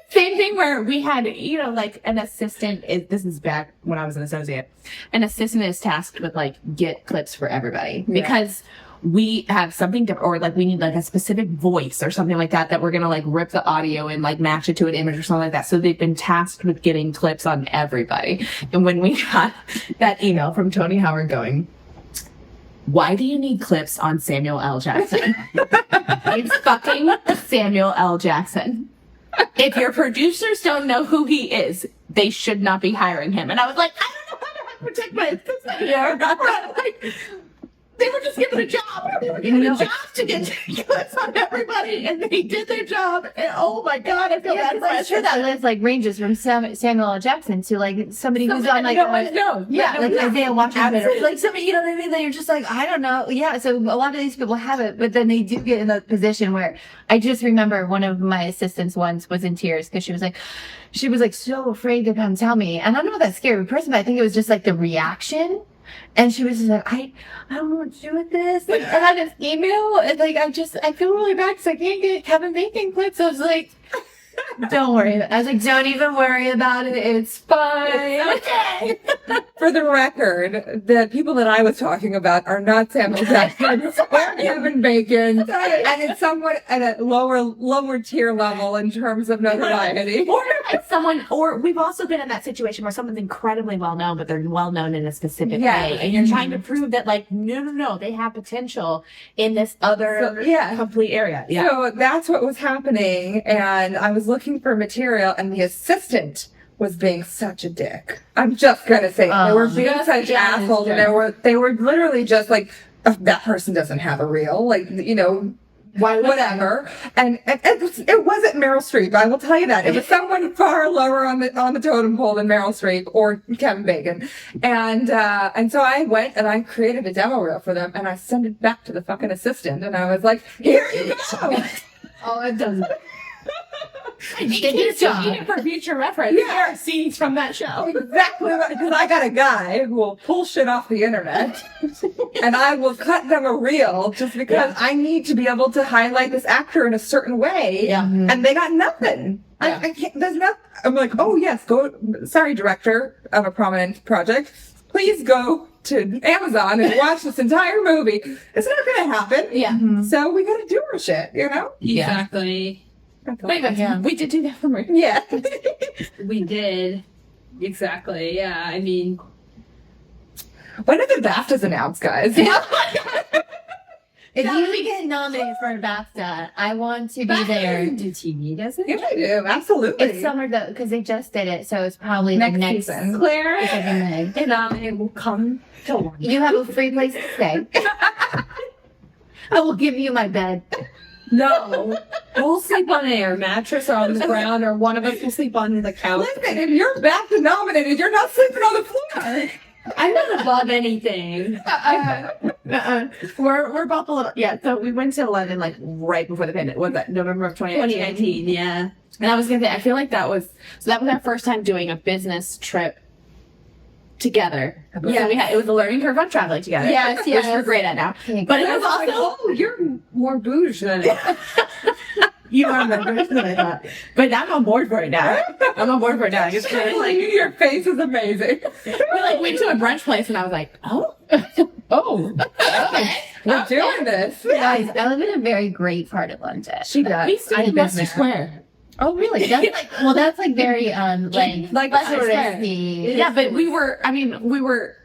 Same thing where we had, like an assistant. This is back when I was an associate. An assistant is tasked with like get clips for everybody because we have something different, or like we need like a specific voice or something like that we're gonna like rip the audio and like match it to an image or something like that. So they've been tasked with getting clips on everybody. And when we got that email from Tony Howard going, why do you need clips on Samuel L. Jackson? It's fucking Samuel L. Jackson. If your producers don't know who he is, they should not be hiring him. And I was like, I don't know how to protect my assistant here. They were just given a job. They were given a job to get clips on everybody, and they did their job. And oh my god, I feel Yeah, bad. 'cause I'm sure that list like ranges from Samuel L. Jackson to like somebody who's on like Isaiah Washington, or, like somebody, you know what I mean? That you're just like, I don't know. Yeah, so a lot of these people have it, but then they do get in the position where I just remember one of my assistants once was in tears because she was like so afraid to come tell me, and I'm not that scary of a person, but I think it was just like the reaction. And she was just like, I don't know what to do with this. Like, and I had this email, and like, I feel really bad because I can't get Kevin Bacon clips. I was like, don't worry. I was like, don't even worry about it. It's fine. It's okay. For the record, the people that I was talking about are not Samuel Jackson or Kevin Bacon, and it's somewhat at a lower tier level in terms of notoriety. Or like or we've also been in that situation where someone's incredibly well known, but they're well known in a specific way, and you're trying to prove that, like, no, they have potential in this other complete area. Yeah. So that's what was happening, and I was looking for material, and the assistant was being such a dick. I'm just gonna say they were being such assholes, and they were literally just like, oh, that person doesn't have a reel, like, you know. Whatever, and it wasn't Meryl Streep. I will tell you that it was someone far lower on the totem pole than Meryl Streep or Kevin Bacon, and so I went and I created a demo reel for them, and I sent it back to the fucking assistant, and I was like, here you go. Oh, it doesn't. Get this job for future reference. Here are scenes from that show. Exactly, because I got a guy who will pull shit off the internet, and I will cut them a reel just because I need to be able to highlight this actor in a certain way. Yeah, and they got nothing. Yeah. I can't. There's nothing. I'm like, oh yes, go. Sorry, director of a prominent project. Please go to Amazon and watch this entire movie. It's not going to happen. Yeah. So we got to do our shit, you know. Exactly. Wait, we did do that for me. Yeah. We did. Exactly. Yeah. I mean, when are the BAFTAs announced, guys? If you get nominated for a BAFTA, I want to be there. do TV, does it? Yeah, I do. Absolutely. It's summer though, because they just did it, so it's probably next next season. Claire it's like in May. and I will come to one. You have a free place to stay. I will give you my bed. No. We'll sleep on an air mattress or on the ground, or one of us will sleep on the couch. Listen, if you're BAFTA nominated, you're not sleeping on the floor. I'm not above anything. We're both a little, so we went to London like right before the pandemic. Was that November of 2019? 2019, yeah. And I was gonna say, I feel like that was our first time doing a business trip together. Yeah. So it was a learning curve on traveling together. Yes. Which we're great at now. But it was also, oh, you're more bouge than you are more bouge than I thought. But I'm on board for it now. Just Like, your face is amazing. we like went to a brunch place, and I was like, okay. We're doing this. Guys, I live in a very great part of London. She does. We stayed in Leicester Square. Oh, really? That's like very like touristy. Yeah, but we were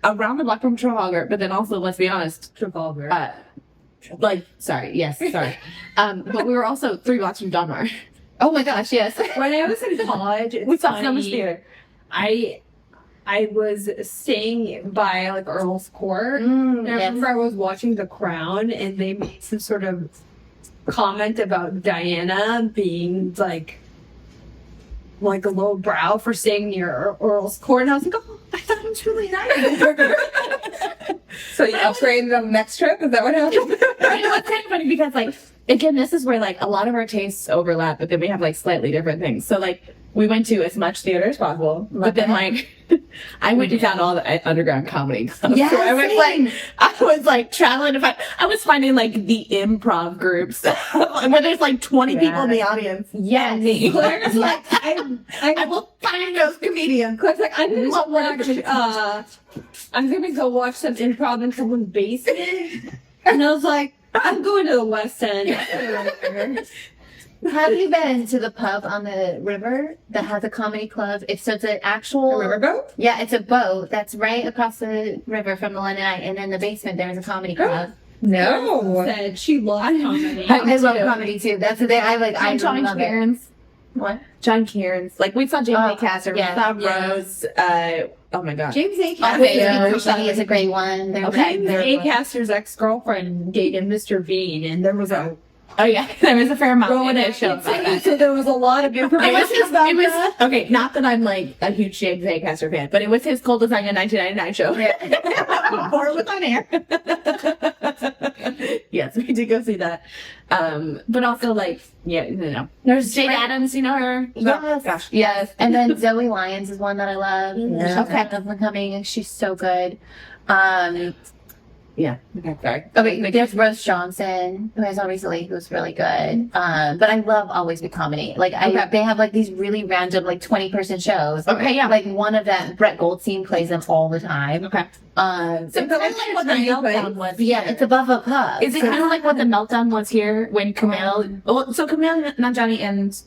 around the block from Trafalgar, but then also, let's be honest, Trafalgar. sorry. But we were also 3 blocks from Dannemora. Oh my gosh, yes. When I was in college, We saw Sundance Theater. I was staying by like Earl's Court. And I remember I was watching The Crown, and they made some sort of comment about Diana being like a low brow for staying near Earl's Court, and I was like, oh, I thought it was really nice. So you upgraded on the next trip? Is that what happened? It was kind of funny because, like, again, this is where like a lot of our tastes overlap, but then we have like slightly different things. So like we went to as much theater as possible, but then like I went and found all the underground comedy clubs. Yes, so I was like traveling to find. I was finding like the improv groups where there's like 20 people in the audience. Yes. Claire's like, I will find those comedians. Claire's like, I'm gonna go watch some improv in someone's basement, and I was like, I'm going to the West End. Have you been to the pub on the river that has a comedy club? It's an actual riverboat? Yeah, it's a boat that's right across the river from the London Eye, and in the basement there's a comedy club. No. Said she loved comedy. I love comedy too. That's the thing. I Johnny love it. Karen's. What? John Cairns. Like we saw James A. Caster, we saw yes. Rose. Oh my gosh. James A. Shorty is a great one. James A. Caster's ex-girlfriend dated Mr. Bean, and there was a Oh yeah, there was a fair amount in that show. So there was a lot of information It was okay. Not that I'm like a huge James A. Caster fan, but it was his Cold Lasagna 1999 show. Before it was on air. Yes, we did go see that. But also like, there's Jade Adams. You know her? Yes. Gosh. Yes. And then Zoe Lyons is one that I love. Yeah. Okay. Up and coming, and she's so good. Yeah. Okay. Sorry. Okay, there's Rose Johnson, who I saw recently, who was really good. But I love Always Be Comedy. Like, they have like these really random, like 20-person shows. Okay, yeah. Like one of them, Brett Goldstein plays them all the time. Okay. So kind of like what the meltdown was. yeah, it's above a pub. Is it kind of like what the meltdown was here when Camille? Oh, so Camille, Nanjiani, and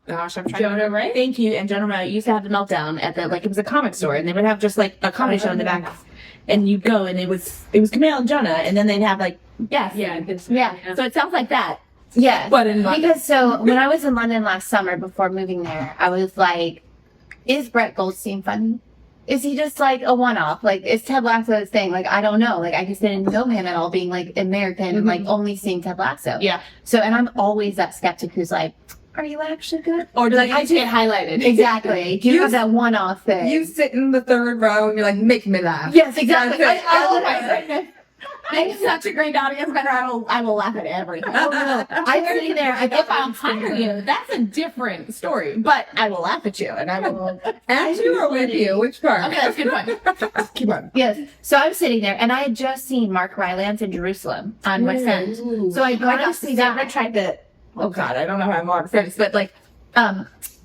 gosh, I'm trying. Jonah Ray? Thank you, and Jonah Ray used to have the meltdown at the it was a comic store, and they would have just like a comedy show in the back. And you'd go, and it was Camille and Jonah, and then they'd have like Yeah. So it sounds like that. Yeah. But in London. Because so when I was in London last summer before moving there, I was like, is Brett Goldstein funny? Is he just like a one-off? Like, is Ted Lasso's thing? Like, I don't know. Like, I just didn't know him at all being like American and like only seeing Ted Lasso. Yeah. So, and I'm always that skeptic who's like, are you actually good? Or do Like, I just get highlighted? Exactly. Do you have that one-off thing? You sit in the third row and you're like, make me laugh. Yes, exactly. Oh my goodness. I'm such a great audience member. I will laugh at everything. I'm sitting there. If I'll hire you, that's a different story. But I will laugh at you, and I will. As you are with you, which part? Okay, that's a good point. Keep on. Yes. So I'm sitting there, and I had just seen Mark Rylance in Jerusalem on West End. So I got to see that. I tried to. Oh God, I don't know how I'm on this, but like,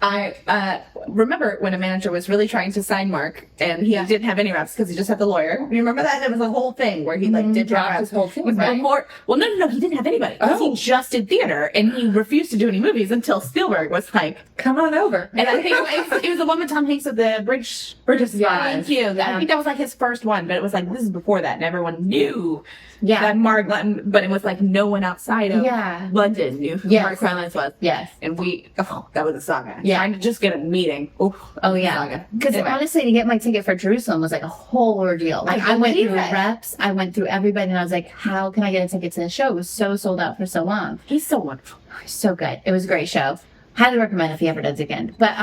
I remember when a manager was really trying to sign Mark, and he didn't have any reps because he just had the lawyer. You remember that? It was a whole thing where he like did drop his whole thing. Well, no, he didn't have anybody. He just did theater, and he refused to do any movies until Spielberg was like, Come on over. and I think it was the one with Tom Hanks with the Bridge of Spies. Thank you. I think that was like his first one, but it was like this is before that, and everyone knew that Mark, but it was like no one outside of London knew who Mark Rylance was. Yes. And that was a saga. Yeah. Trying to just get a meeting. Oh yeah. Because honestly, to get my ticket for Jerusalem was like a whole ordeal. Like I went through reps, I went through everybody, and I was like, how can I get a ticket to the show? It was so sold out for so long. He's so wonderful. So good. It was a great show. Highly recommend if he ever does it again. But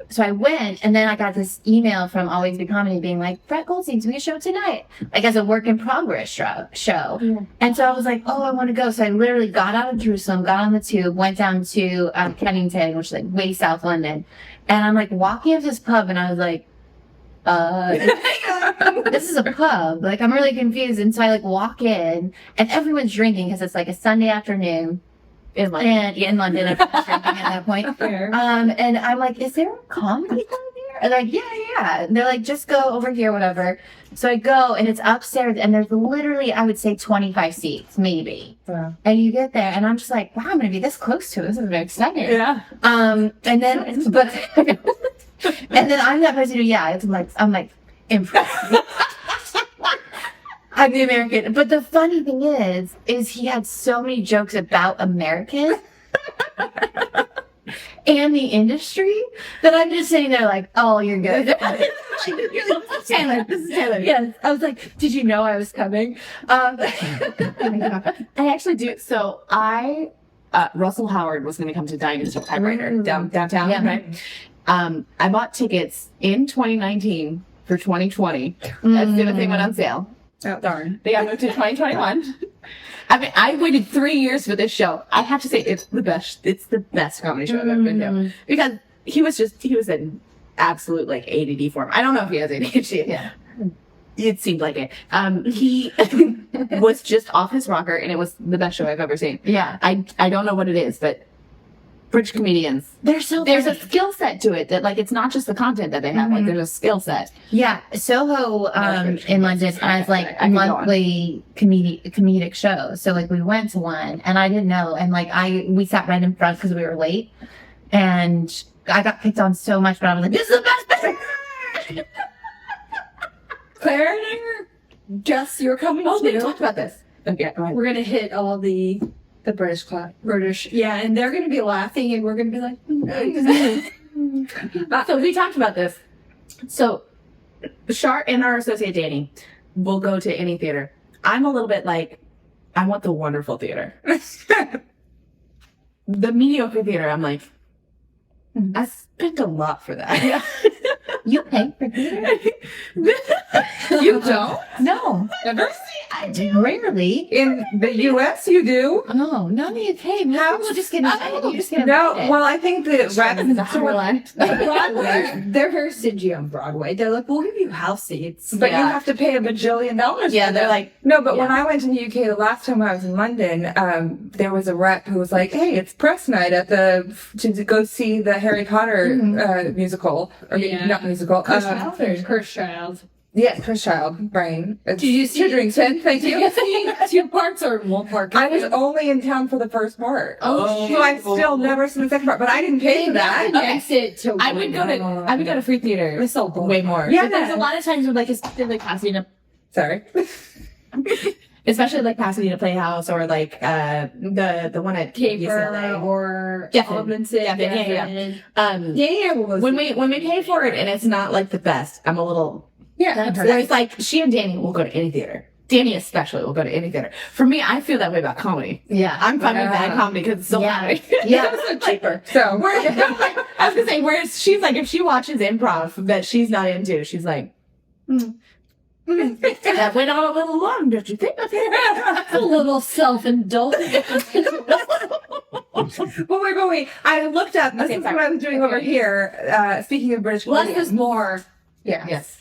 so I went, and then I got this email from Always Be Comedy being like, Brett Goldstein's doing a show tonight, like as a work in progress show. Yeah. And so I was like, oh, I want to go. So I literally got out of Jerusalem, got on the tube, went down to Kennington, which is like way South London, and I'm like walking up this pub, and I was like, this is a pub. Like I'm really confused, and so I like walk in, and everyone's drinking because it's like a Sunday afternoon. In London, I was drinking at that point. And I'm like, is there a comedy club here? And they're like, yeah. And they're like, just go over here, whatever. So I go, and it's upstairs, and there's literally, I would say, 25 seats, maybe. Yeah. And you get there, and I'm just like, wow, I'm gonna be this close to it. This is very exciting. Yeah. And then I'm that person who, I'm like impressed. I'm the American. But the funny thing is he had so many jokes about Americans and the industry that I'm just sitting there like, oh, you're good. Taylor, this is Taylor. Yes. I was like, did you know I was coming? I actually do. So Russell Howard was going to come to Dynasty Typewriter downtown, right? I bought tickets in 2019 for 2020 as soon as they went on sale. Oh, darn. They got moved to 2021. I mean, I waited 3 years for this show. I have to say, it's the best. It's the best comedy show I've ever been to. Because he was in absolute, like, ADD form. I don't know if he has ADHD. Yeah. It seemed like it. He was just off his rocker, and it was the best show I've ever seen. Yeah. I don't know what it is, but British comedians, there's a skill set to it that like it's not just the content that they have, like there's a skill set. Yeah, Soho in London has like a monthly comedic shows. So like we went to one, and I didn't know, and like we sat right in front because we were late, and I got picked on so much, but I was like, this is the best. Claire and I are Jess, you're coming too. We talked about this. Okay, go ahead. We're gonna hit all the British club. British, yeah, and they're gonna be laughing, and we're gonna be like, So we talked about this. So Char and our associate Danny will go to any theater. I'm a little bit like, I want the wonderful theater. The mediocre theater, I'm like, I spent a lot for that. You pay for theater? You don't? No. Never? I do. Rarely. In the U.S., you do? Oh, no, you pay. How- People just get invited. You just get No, invited. well, I think the Broadway, they're very stingy on Broadway. They're like, we'll give you house seats. But you Yeah. have to pay $1 bajillion. Yeah, for they're that. like, No, but when yeah. I went to the UK the last time I was in London, there was a rep who was like, "Hey, it's press night at to go see the Harry Potter musical, or Yeah. not musical." Cursed Child. Yeah, Chris Child, Brain. Did you see- two drinks in? Thank Did you. you see 2 parts or 1 part? I was only in town for the first part, Oh, so I still never seen the second part. But I didn't pay for that. Makes it to I would go to free theater It's so boring. way more. Yeah. But there's a lot of times with like especially like Pasadena, Sorry. especially like Pasadena Playhouse or like the one at UCLA. or Geffen. Robinson. Yeah. Yeah, well, When we pay for it and it's not like the best, I'm a little. yeah, Where it's like she and Danny will go to any theater. Danny especially will go to any theater. For me, I feel that way about comedy. Yeah. I'm fine with Yeah. bad comedy because it's so Yeah. funny. Yeah. It's cheaper. So Whereas, I was gonna say, whereas she's like, if she watches improv that she's not into, she's like, that went on a little long, don't you think? A little self-indulgent. wait. I looked up. This Okay, is sorry. what I was doing over here. Speaking of British Less comedians. is more. Yeah. Yes.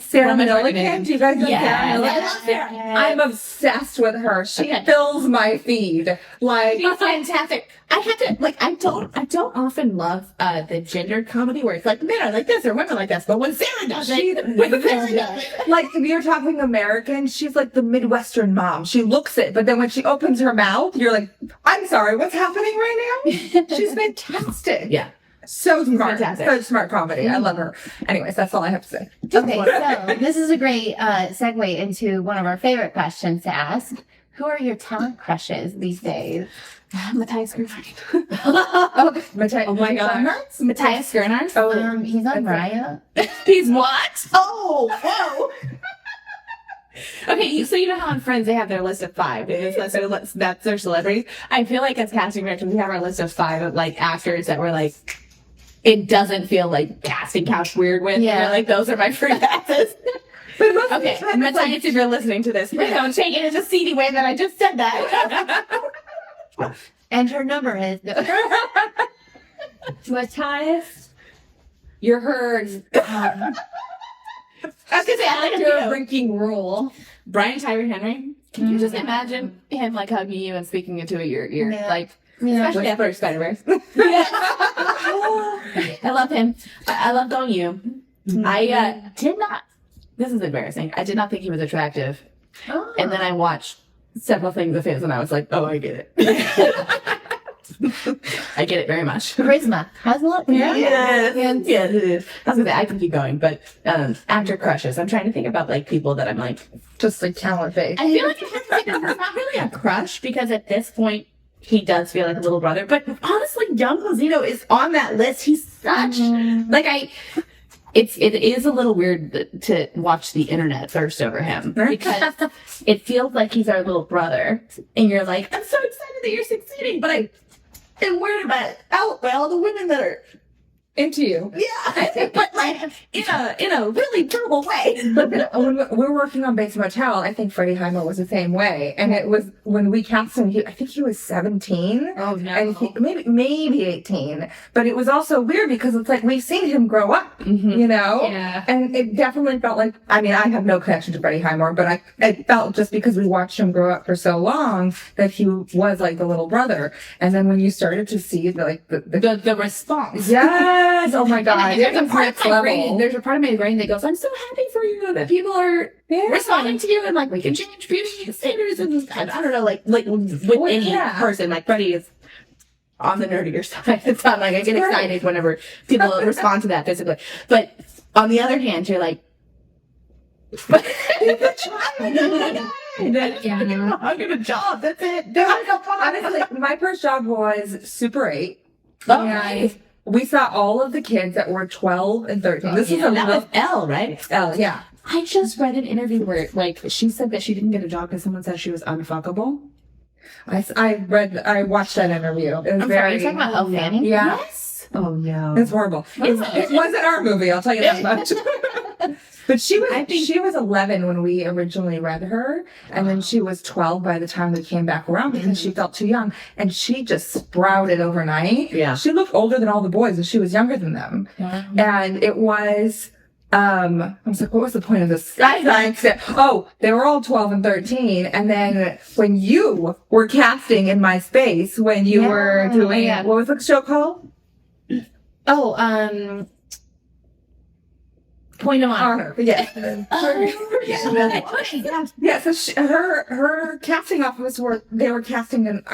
Sarah What am I Millican. recommending? Do you guys know Yes. Sarah Millican? I love Sarah. I'm obsessed with her. She Okay. fills my feed. Like, She's fantastic. I have to like. I don't often love the gendered comedy where it's like men are like this or women like this, but when Sarah does it, when Sarah does it, like if you're talking American, she's like the Midwestern mom. She looks it, but then when she opens her mouth, you're like, I'm sorry, what's happening right now? She's fantastic. yeah. So smart. fantastic. So smart comedy. I love her. Anyways, that's all I have to say. Okay, so this is a great segue into one of our favorite questions to ask. Who are your talent crushes these days? Matthias Gernhardt. Oh my gosh. Matthias Gernhardt. Oh, He's on Raya. He's what? Oh, whoa. Okay, so you know how on Friends they have their list of 5. That's their celebrities. I feel like as casting directors, we have our list of 5 of like actors that we're like, it doesn't feel like casting couch weird with. Yeah. You're like, those are my free passes. but most of the Okay, time it's Matthias, if you're listening to this, please don't take it in a seedy way that I just said that. And her number is Matthias, you're hers. I was gonna say, I like him your too. drinking rule. Brian Tyree Henry. Can you just imagine him like hugging you and speaking into your ear? Yeah. Like, Yeah. especially after Spider-Verse. I love him. I love Dong Yu. I did not, this is embarrassing. I did not think he was attractive. Oh. And then I watched several things of his and I was like, oh, I get it. I get it very much. Charisma. Has a lot. Yes, it is. I was gonna say I can keep going, but actor crushes. I'm trying to think about like people that I'm like. just like talent based. I feel like it's not really a crush because at this point he does feel like a little brother. But honestly, Young Lozino is on that list. He's such like it is a little weird to watch the internet thirst over him because it feels like he's our little brother, and you're like, I'm so excited that you're succeeding, but I am worried about all the women that are Into you. yeah, but like in a really terrible way. But when we were working on Bates Motel, I think Freddie Highmore was the same way. And it was when we cast him, I think he was 17. Oh, no. And maybe 18. But it was also weird because it's like we've seen him grow up, you know? Yeah. And it definitely felt like, I mean, I have no connection to Freddie Highmore, but it felt just because we watched him grow up for so long that he was like the little brother. And then when you started to see The response. yes. Oh my God. And there's a It was part next of my level. brain. There's a part of my brain that goes, "I'm so happy for you that people are responding to you and like we can change beauty standards and I don't know, like with any person. Like Freddie is on the nerdier side. It's not like I get excited whenever people respond to that physically. But on the other hand, you're like, I'm gonna job. That's it. Honestly, my first job was Super 8. Oh, And we saw all of the kids that were 12 and 13. This is that was Elle, right? Elle, yeah. I just read an interview where, like, she said that she didn't get a job because someone said she was unfuckable. I watched that interview. It was I'm sorry, are you talking about Elle Fanning? Yeah. Yes. Oh no. It's horrible. It wasn't our movie, I'll tell you that much. But she was 11 when we originally read her, and then she was 12 by the time we came back around because she felt too young, and she just sprouted overnight. Yeah. She looked older than all the boys, and she was younger than them. And it was, I was like, what was the point of this? Oh, they were all 12 and 13. And then when you were casting in my space, when you were doing, what was the show called? Point of Honor. Yeah. Yeah. So her casting office they were casting in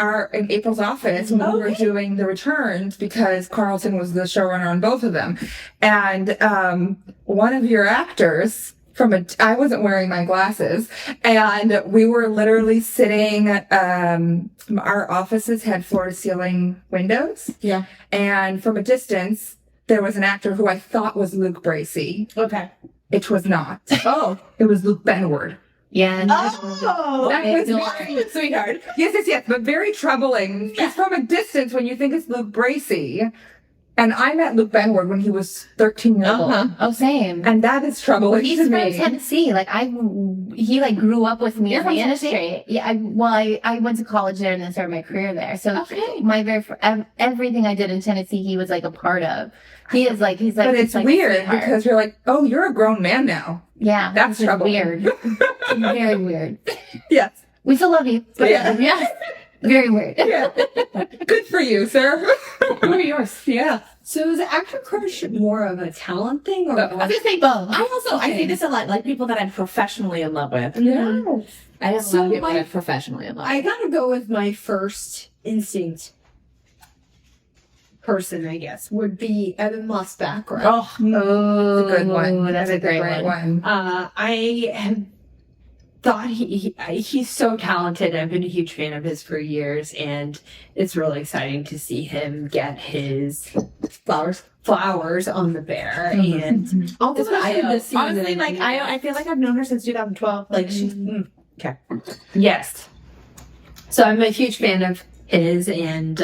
April's office when we were doing the returns because Carlton was the showrunner on both of them, and one of your actors I wasn't wearing my glasses, and we were literally sitting. Our offices had floor to ceiling windows. Yeah, and from a distance. There was an actor who I thought was Luke Bracey. Okay. It was not. Oh. It was Luke Benward. Yeah. That was very, sweetheart. Yes. But very troubling. Just from a distance when you think it's Luke Bracey. And I met Luke Benward when he was 13 years old. Oh, same. And that is troubling He's to from me. Tennessee. He grew up with me in the industry. Yeah. I went to college there and then started my career there. So everything I did in Tennessee, he was like a part of. He's like. But it's weird because you're like, oh, you're a grown man now. Yeah. That's troubling. Weird. Very weird. Yes. We still love you. But yeah. Very weird. Yeah. Good for you, sir. Who are yours? Yeah. So is actor crush more of a talent thing or I was gonna say both. I see this a lot, like people that I'm professionally in love with. Yeah. I have a lot of people that I'm professionally in love with. I gotta go with my first instinct person, I guess, would be Evan Moss background. Oh, that's a good one. That's a great one. I have thought he's so talented. I've been a huge fan of his for years, and it's really exciting to see him get his flowers on the bear. And honestly, like I feel like I've known her since 2012. Like she's okay. Yes. So I'm a huge fan of his, and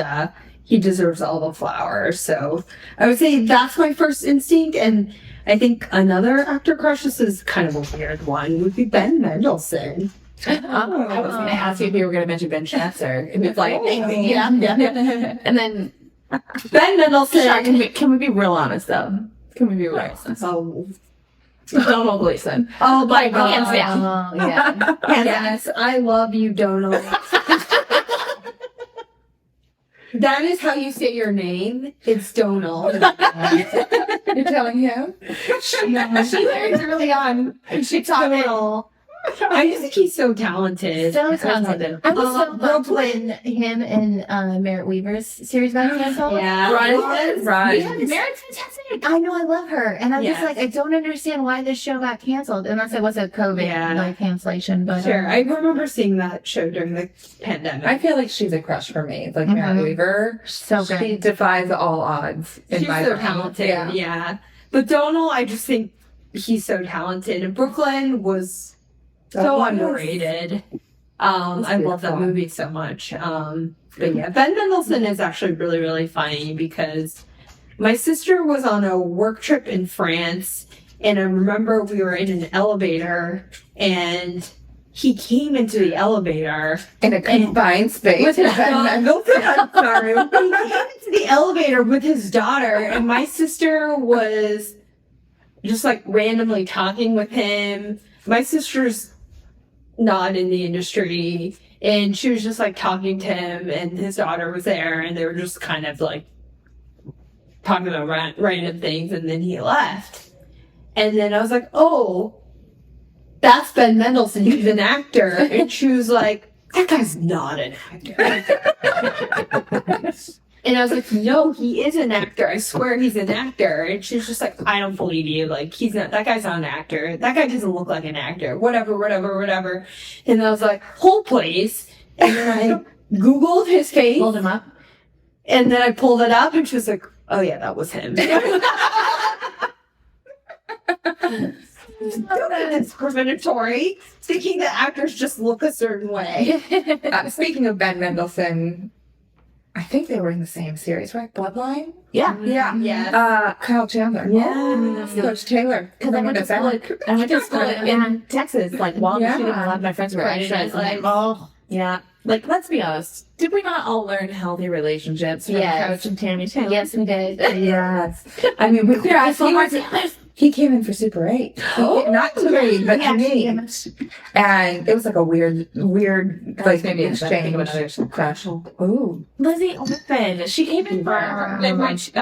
he deserves all the flowers. So I would say that's my first instinct. And I think another actor crush, this is kind of a weird one, would be Ben Mendelsohn. I was going to ask you if you were going to mention Ben Schatzer. If it's like, Yeah. And then Ben Mendelsohn. Can we be real honest though? Can we be real honest? Donald Gleason. Oh my God. Hands down. yeah. Yes, I love you, Donald. That is how you say your name. It's Donald. You're telling him? She learned early on. She taught me all. I just think he's so talented. So talented. I was so bummed when him and Merritt Weaver's series got canceled. Yeah. Right. Yeah, Merritt's fantastic. I know, I love her. And I'm just like, I don't understand why this show got canceled. Unless it was a COVID cancellation. But Sure. I remember seeing that show during the pandemic. I feel like she's a crush for me. Like Merritt Weaver. So good. She defies all odds. She's so talented. Yeah. But Donald, I just think he's so talented. And Brooklyn was so underrated. I love that movie so much. But yeah, Ben Mendelsohn is actually really, really funny because my sister was on a work trip in France, and I remember we were in an elevator, and he came into the elevator in a confined space. With his daughter. I'm sorry. He came into the elevator with his daughter, and my sister was just like randomly talking with him. My sister's not in the industry, and she was just like talking to him, and his daughter was there, and they were just kind of like talking about random things, and then he left. And then I was like, oh, that's Ben Mendelsohn, he's an actor. And she was like, that guy's not an actor. And I was like, no, he is an actor. I swear he's an actor. And she's just like, I don't believe you. Like, he's not, that guy's not an actor. That guy doesn't look like an actor. Whatever. And I was like, hold please. And then I Googled his face. Hold him up. And then I pulled it up, and she was like, oh yeah, that was him. It's discriminatory, thinking that actors just look a certain way. Speaking of Ben Mendelsohn, I think they were in the same series, right? Bloodline? Yeah. Yeah. Kyle Chandler. Yeah. Coach Taylor. Because I went to school in Texas, like while Yeah. shooting, a lot of my friends were extras. Like, yeah. Like, let's be honest. Did we not all learn healthy relationships from Coach and Tammy Taylor? Yes, we did. Yes. I mean, he came in for Super 8. Not to me, but to me. And it was like a weird, like, maybe exchange crush. Ooh. Lizzie Olsen. She came in for and when she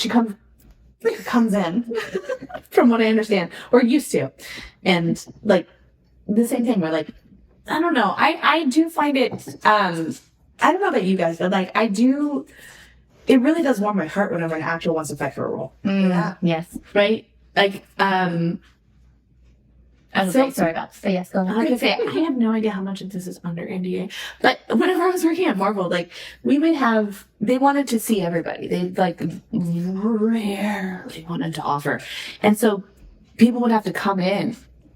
comes in from what I understand, or used to. And like the same thing where like I don't know. I do find it I don't know about you guys, but like it really does warm my heart whenever an actor wants to fight for a role. Yeah. Yes. Right? Like I'm so sorry about this. But yes, go I was on. gonna say, I have no idea how much of this is under NDA, but whenever I was working at Marvel, like they wanted to see everybody. They like rarely wanted to offer, and so people would have to come in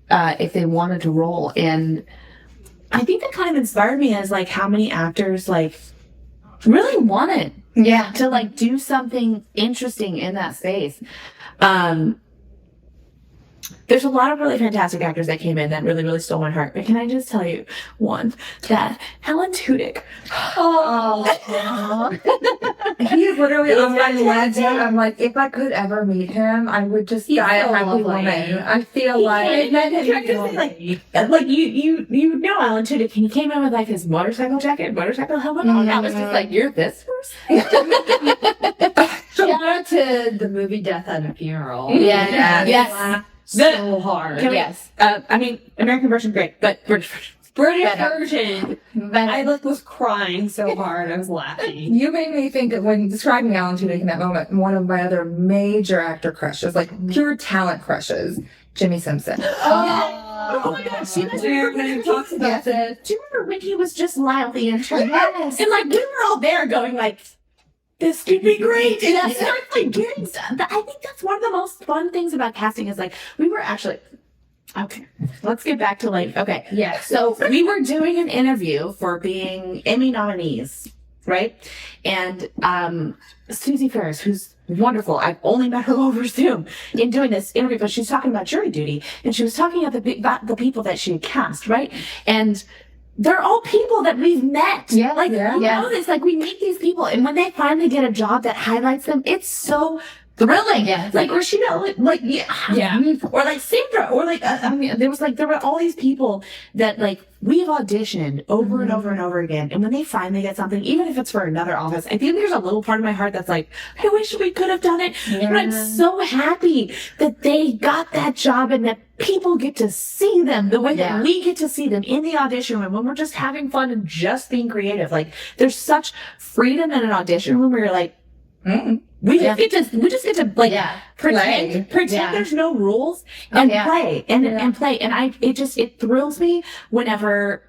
if they wanted to roll. And I think that kind of inspired me as like how many actors like really wanted to like do something interesting in that space. There's a lot of really fantastic actors that came in that really, really stole my heart. But can I just tell you one, that Alan Tudyk. He's literally on my legend. I'm like, if I could ever meet him, I would just die a happy woman. I feel like you know Alan Tudyk, and he came in with like his motorcycle jacket, motorcycle helmet on. I was just like, you're this person? Shout out to the movie Death at a Funeral. Yes. So hard. I mean, American version, great, but British version. I was crying so hard. I was laughing. you made me think of when describing Alan Tudyk in that moment, one of my other major actor crushes, like pure talent crushes, Jimmy Simpson. Oh my God! Do you remember when he was just loudly intern? Yes. And like we were all there going like, this could be great. And I started like getting stuff. I think that's one of the most fun things about casting is like we were actually. Okay, let's get back to like So we were doing an interview for being Emmy nominees, right? And Susie Ferris, who's wonderful. I've only met her over Zoom in doing this interview, but she's talking about jury duty, and she was talking about the people that she had cast, right? And they're all people that we've met. We know this. Like we meet these people, and when they finally get a job that highlights them, it's so thrilling. Like Rashida, or like Sandra, or like there were all these people that like we've auditioned over and over and over again, and when they finally get something, even if it's for another office, I think there's a little part of my heart that's like, I wish we could have done it, but I'm so happy that they got that job and that people get to see them the way that we get to see them in the audition room when we're just having fun and just being creative. Like there's such freedom in an audition room where you're like, we just get to like pretend there's no rules and play and play. And it thrills me whenever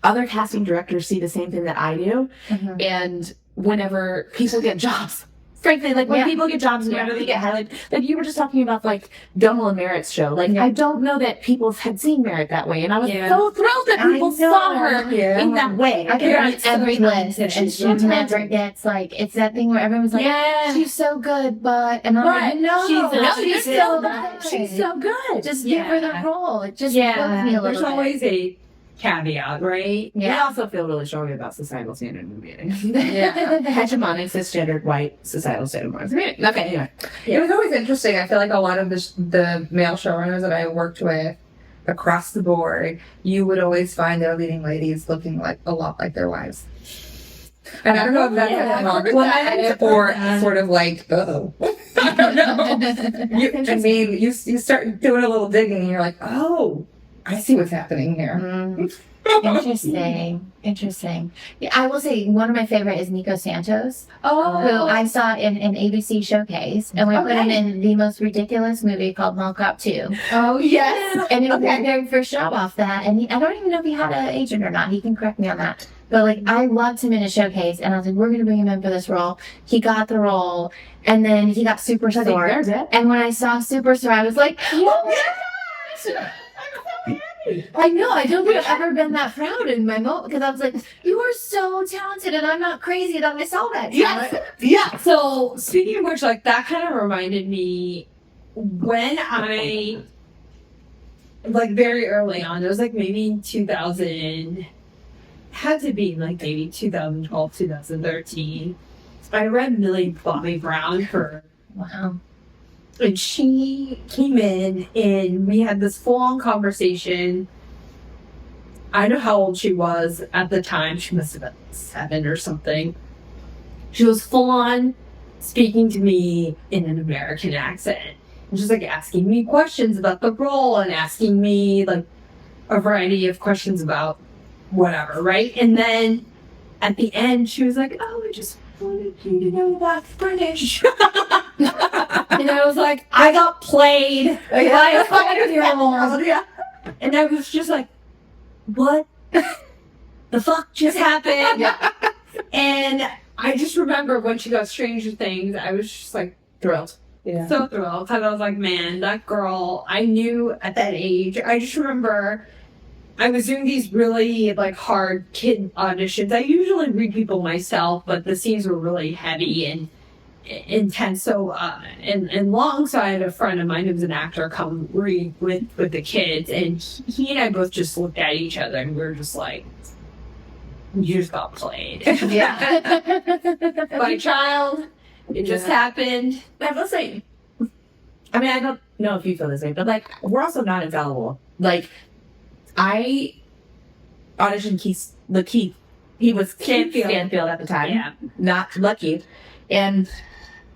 other casting directors see the same thing that I do. And whenever people get jobs. Frankly, like when people get jobs and whenever they get highlighted, like you were just talking about like Donal and Merritt's show. Like I don't know that people had seen Merritt that way, and I was so thrilled that people saw her in that way. I hear on every list, and she never gets like it's that thing where everyone's like, she's so good, but and I'm like, no, she's so good. She's so good. Just give her the role. It just bugs me a little There's always a caveat, right? We also feel really strongly about societal standard movie. Hegemonic, cisgendered, white, societal standard movie. Okay, anyway. It was always interesting. I feel like a lot of the male showrunners that I worked with across the board, you would always find their leading ladies looking like a lot like their wives. And I don't know if that's a compliment or sort of like, I don't know. You start doing a little digging and you're like, oh, I see what's happening here. Interesting. Yeah, I will say one of my favorite is Nico Santos, who I saw in an ABC showcase, and we put him in the most ridiculous movie called Mall Cop 2. Oh, yes. And it was their very first job off that, and I don't even know if he had an agent or not. He can correct me on that. But like, I loved him in a showcase, and I was like, we're gonna bring him in for this role. He got the role, and then he got Superstore. And when I saw Superstore, I was like, oh my gosh! I know, I don't think I've ever been that proud in my moment, because I was like, you are so talented, and I'm not crazy that I saw that. Yeah. So speaking of which, like, that kind of reminded me when I, like, very early on, it was like maybe 2000, had to be like maybe 2012, 2013. I read Millie Bobby Brown for, Wow. and she came in and we had this full-on conversation. I know how old she was at the time. She must have been 7 or something. She was full-on speaking to me in an American accent. And just like asking me questions about the role and asking me like a variety of questions about whatever, right? And then at the end, she was like, oh, I just wanted you to know that's British. And I was like, I got played by a 5-year-old. Yeah. And I was just like, what the fuck just happened? Yeah. And I just remember when she got Stranger Things, I was just like Thrilled. so thrilled, because I was like, man, that girl, I knew at that age. I just remember I was doing these really like hard kid auditions. I usually read people myself, but the scenes were really heavy and intense. So, and alongside a friend of mine who's an actor come read with the kids, and he and I both just looked at each other and we were just like, you just got played. Yeah. My child, it just happened. I will say, I mean, I don't know if you feel this way, but like, we're also not infallible. Like, I auditioned Keith. He was Keith Stanfield at the time. Yeah. Not Lucky. And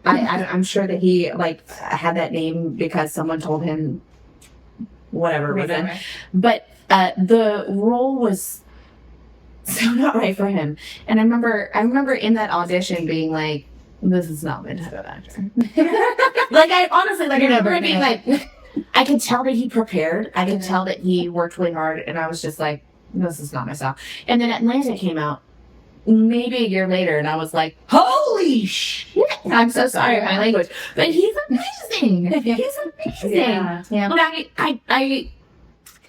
I'm sure that he like had that name because someone told him whatever reason. But the role was so not right for him. And I remember in that audition being like, this is not my type of actor. Like, I honestly, like, I remember being like, I could tell that he prepared. I could tell that he worked really hard. And I was just like, this is not my style. And then Atlanta came out maybe a year later. And I was like, holy shit. I'm so sorry for my language. But he's amazing. He's amazing. Yeah. But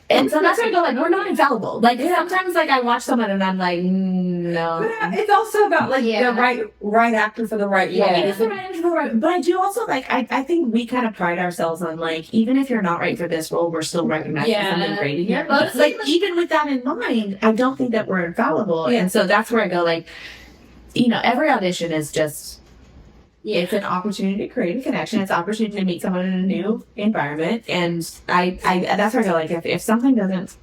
and so that's why I go, like, we're not infallible. Like, sometimes, like, I watch someone and I'm like, no. But it's also about like the right actor for the right role. Yeah, it is the right actor for the right. But I do also, like, I think we kind of pride ourselves on, like, even if you're not right for this role, we're still recognizing something great in you. Yeah. Like, even with that in mind, I don't think that we're infallible. And so that's where I go, like, you know, every audition is just, it's an opportunity to create a connection. It's an opportunity to meet someone in a new environment. And I that's where I go, like, if something doesn't,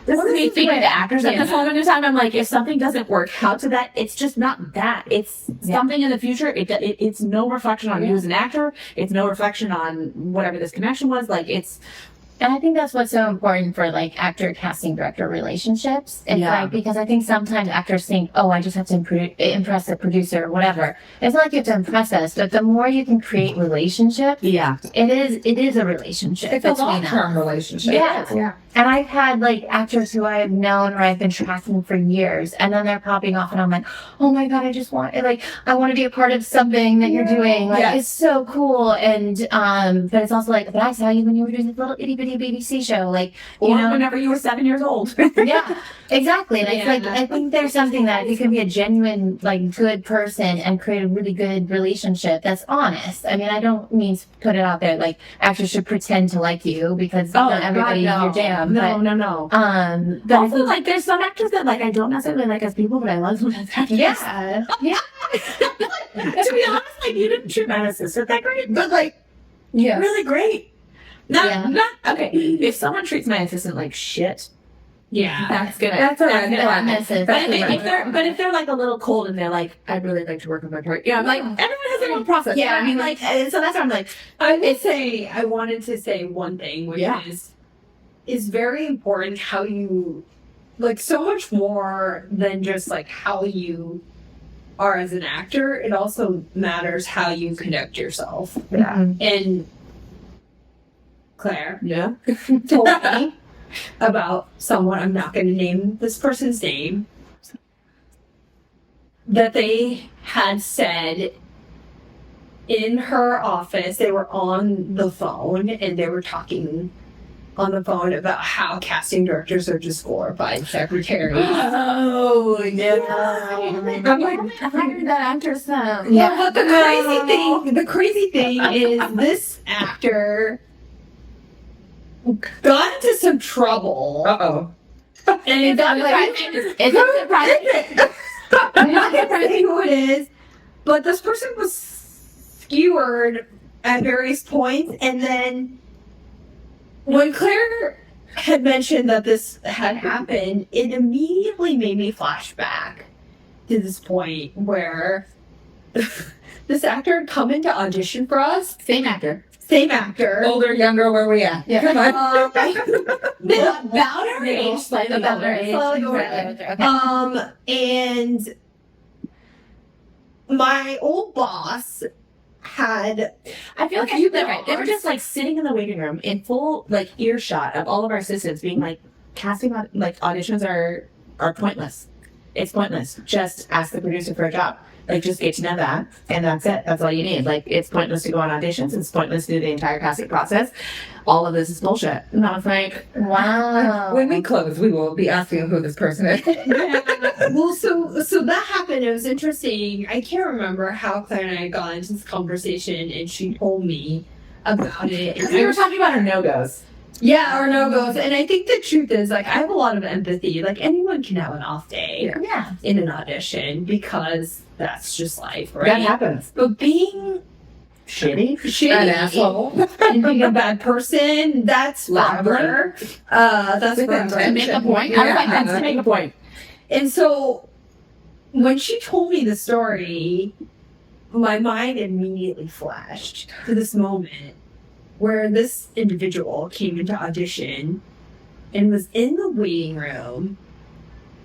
this is me speaking to actors at this moment in time, I'm like, if something doesn't work out to that, it's just not that. It's something in the future. It's no reflection on you as an actor. It's no reflection on whatever this connection was. Like, it's, And I think that's what's so important for like actor, casting director relationships. It's like, because I think sometimes actors think, oh, I just have to impress the producer or whatever. It's not like you have to impress us, but the more you can create relationship, it is a relationship. It's a long-term relationship. Yeah. And I've had like actors who I have known or I've been tracking for years, and then they're popping off, and I'm like, oh my god, I want to be a part of something that you're doing. Like, it's so cool. And but it's also like, but I saw you when you were doing this little itty bitty BBC show, like, you know, whenever you were 7 years old. Yeah, exactly. And it's like, I think there's something that you can be a genuine, like, good person and create a really good relationship that's honest. I mean, I don't mean to put it out there like actors should pretend to like you, because not everybody is your jam. No. But Also, like, there's some actors that, like, I don't necessarily like as people, but I love them as actors. yeah. To be honest, like, you didn't treat my assistant that great, but, like, really great. Not okay. If someone treats my assistant like shit, that's gonna message. But if they're like a little cold and they're like, I'd really like to work with my partner. Yeah, I'm like, everyone has their own process. Yeah. I mean, like, and so that's why I'm like, I wanted to say one thing, which is very important. How you, like, so much more than just like how you are as an actor. It also matters how you conduct yourself. And Claire told me about someone, I'm not going to name this person's name, that they had said in her office, they were on the phone and they were talking on the phone about how casting directors are just glorified secretaries. Oh, yeah. I'm like, I hired that actress though. Yeah, but the crazy thing is this actor got into some trouble. Uh-oh. And it's not surprising who it is, but this person was skewered at various points, and then when Claire had mentioned that this had happened, it immediately made me flash back to this point where this actor had come into audition for us. Same actor. Same actor. Older, younger, where we at? Yeah. Come on. About her age, Slightly about older her age. slightly older. Okay. And my old boss had I feel like I should be right. They were just like sitting in the waiting room in full like earshot of all of our assistants being like casting on like auditions are pointless. It's pointless. Just ask the producer for a job. Like just get to know that and that's it. That's all you need. Like it's pointless to go on auditions. It's pointless to do the entire casting process. All of this is bullshit. And I was like, Wow. When we close, we will be asking who this person is. well, so that happened. It was interesting. I can't remember how Claire and I got into this conversation, and she told me about it. And we were talking about our no-goes. yeah, or no-goes. And I think the truth is, like, I have a lot of empathy. Like, anyone can have an off day Yeah. in an audition because that's just life, right? That happens. But being Shitty. An asshole. and being a bad person, that's forever. That's With forever. To make a point. I was like, that's to make a point. And so when she told me the story, my mind immediately flashed to this moment where this individual came into audition and was in the waiting room,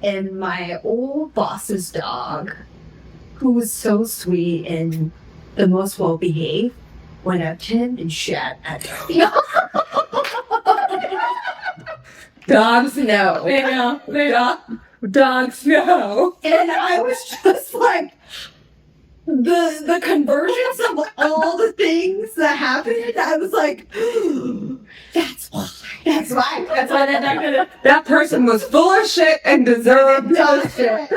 and my old boss's dog, who was so sweet and the most well behaved, went up to him and shat at him. Dogs, no. They know. Dogs, no. And I was just like, the convergence of all the things that happened, I was like, that's why. That's why that That person was full of shit and deserved Dog shit.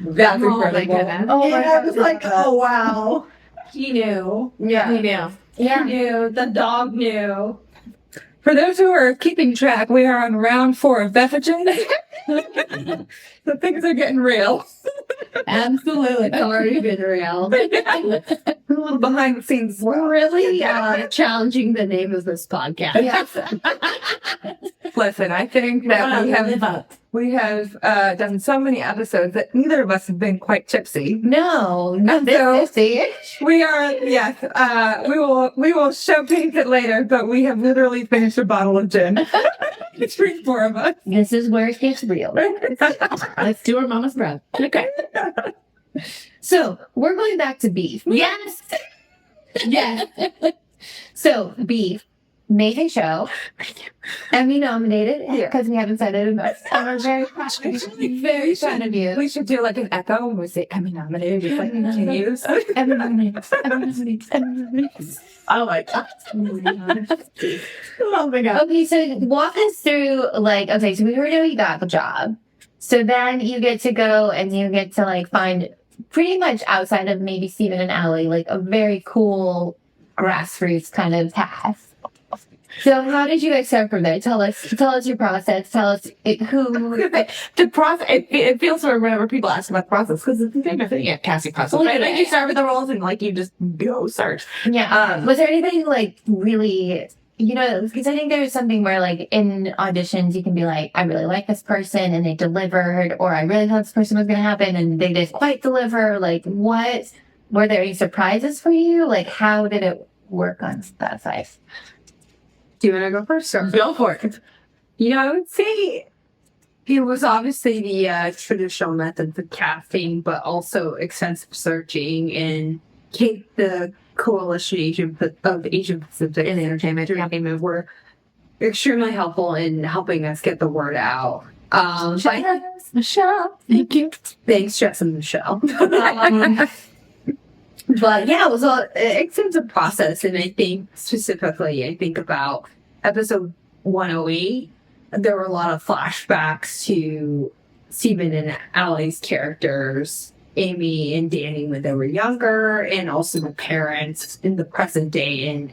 That's Oh my incredible. goodness. And I was like, oh wow. He knew. Yeah. We knew. He knew. The dog knew. For those who are keeping track, we are on round 4 of beverages. So things are getting real. Absolutely. It's already been real. A little behind the scenes as well. Really challenging the name of this podcast. Listen, I think that we have done so many episodes that neither of us have been quite tipsy. No, And not so this. we are, yes, we will showcase it later, but we have literally finished a bottle of gin. Between 4 of us. This is where it gets real. Let's do our mama's breath. Okay. So we're going back to beef. Yes. Yes. So beef, amazing show. Emmy nominated because we haven't said it enough. And we're very proud of you. We should do like an echo when we say Emmy nominated, just like continues. Emmy nominated. Emmy nominated. Emmy nominated. Oh my god. Oh my god. Okay, so walk us through, like, okay, so we already know you got the job. So then you get to go and you get to, like, find pretty much outside of maybe Stephen and Allie, like, a very cool grassroots kind of task. So how did you guys start from there? Tell us your process. Tell us who. The process, it feels sort of whenever people ask about the process, because it's the same thing at casting process. Well, Right? yeah. Like you start with the roles and like you just go search. Yeah. Was there anything, like, really, you know, because I think there's something where, like, in auditions, you can be like, I really like this person and they delivered, or I really thought this person was going to happen and they didn't quite deliver. Like, what, were there any surprises for you? Like, how did it work on that side? Do you want to go first? Or? Go for it. Yeah, I would say it was obviously the traditional methods of casting, but also extensive searching, and Kate, the coalition of Asian Pacific in entertainment were extremely helpful in helping us get the word out. Michelle, thank you. Thanks, Jess and Michelle. But yeah, it was an extensive process, and I think specifically, I think about episode 108. There were a lot of flashbacks to Stephen and Allie's characters, Amy and Danny when they were younger, and also the parents in the present day, and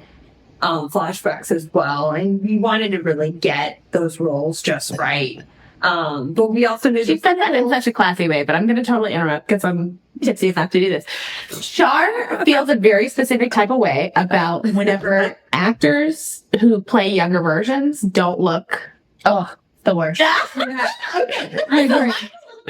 flashbacks as well. And we wanted to really get those roles just right. But we also knew She said that in such a classy way, but I'm going to totally interrupt because I'm tipsy enough to do this. Char feels a very specific type of way about whenever actors who play younger versions don't look. Oh, the worst. I agree.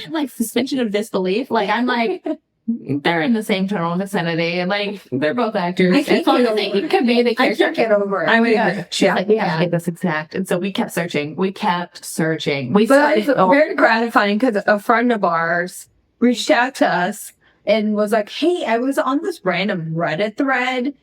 Like suspension of disbelief. Like I'm like, they're in the same general vicinity, and like they're both actors. As long as they can convey the I character. can't get over it. I would agree. Yeah. Like, we have to get this exact. And so we kept searching. We But it's very gratifying because a friend of ours reached out to us and was like, hey, I was on this random Reddit thread,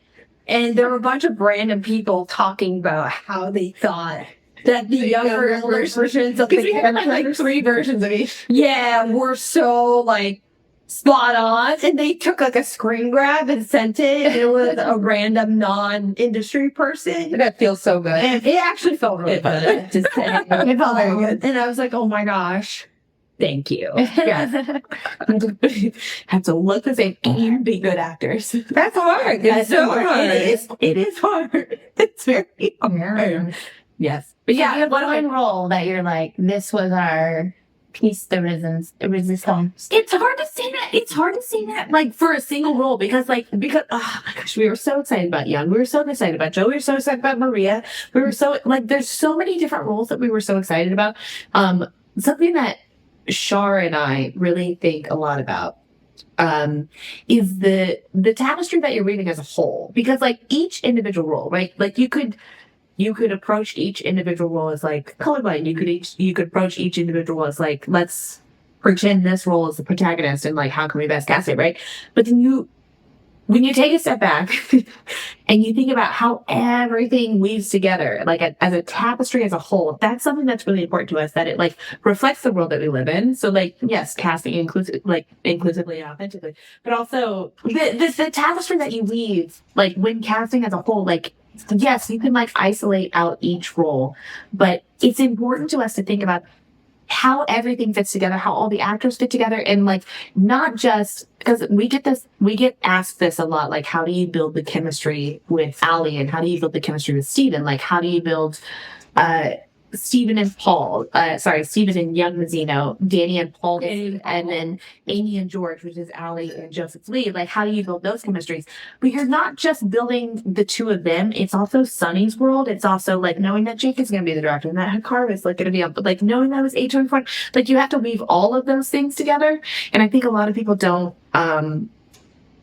and there were a bunch of random people talking about how they thought that the younger versions of the we had like characters, 3 versions of each. were so like spot on. And they took like a screen grab and sent it. And it was a random non-industry person. That feels so good. And it actually felt really good. Just saying. It felt very good. And I was like, oh my gosh. Thank you. Yeah. Have to look the same and be good actors. That's hard. It's so hard. It is hard. It's very hard. Yes. But Yeah, yeah, one role that you're like, this was our piece de resistance. it's hard to say that. It's hard to say that, like, for a single role because, oh my gosh, we were so excited about Young. We were so excited about Joe. We were so excited about Maria. We were so, like, there's so many different roles that we were so excited about. Something that Char and I really think a lot about is the tapestry that you're reading as a whole. Because, like, each individual role, right? Like, you could approach each individual role as like colorblind. You could approach each individual as like, let's pretend this role is the protagonist and like how can we best cast it, right? But then when you take a step back and you think about how everything weaves together, like as a tapestry as a whole, that's something that's really important to us, that it like reflects the world that we live in. So like, yes, casting inclusively and authentically, but also the tapestry that you weave, like when casting as a whole, like, yes, you can like isolate out each role, but it's important to us to think about how everything fits together, how all the actors fit together, and like not just because we get asked this a lot, like how do you build the chemistry with Allie and how do you build the chemistry with Steven? Like how do you build Stephen and Young Mazzino, Danny and Paul, and then Amy and George, which is Allie and Joseph Lee. Like, how do you build those chemistries? But you're not just building the two of them. It's also Sunny's world. It's also like knowing that Jake is going to be the director and that Hikaru is like going to be up, but like knowing that was H24. Like you have to weave all of those things together. And I think a lot of people don't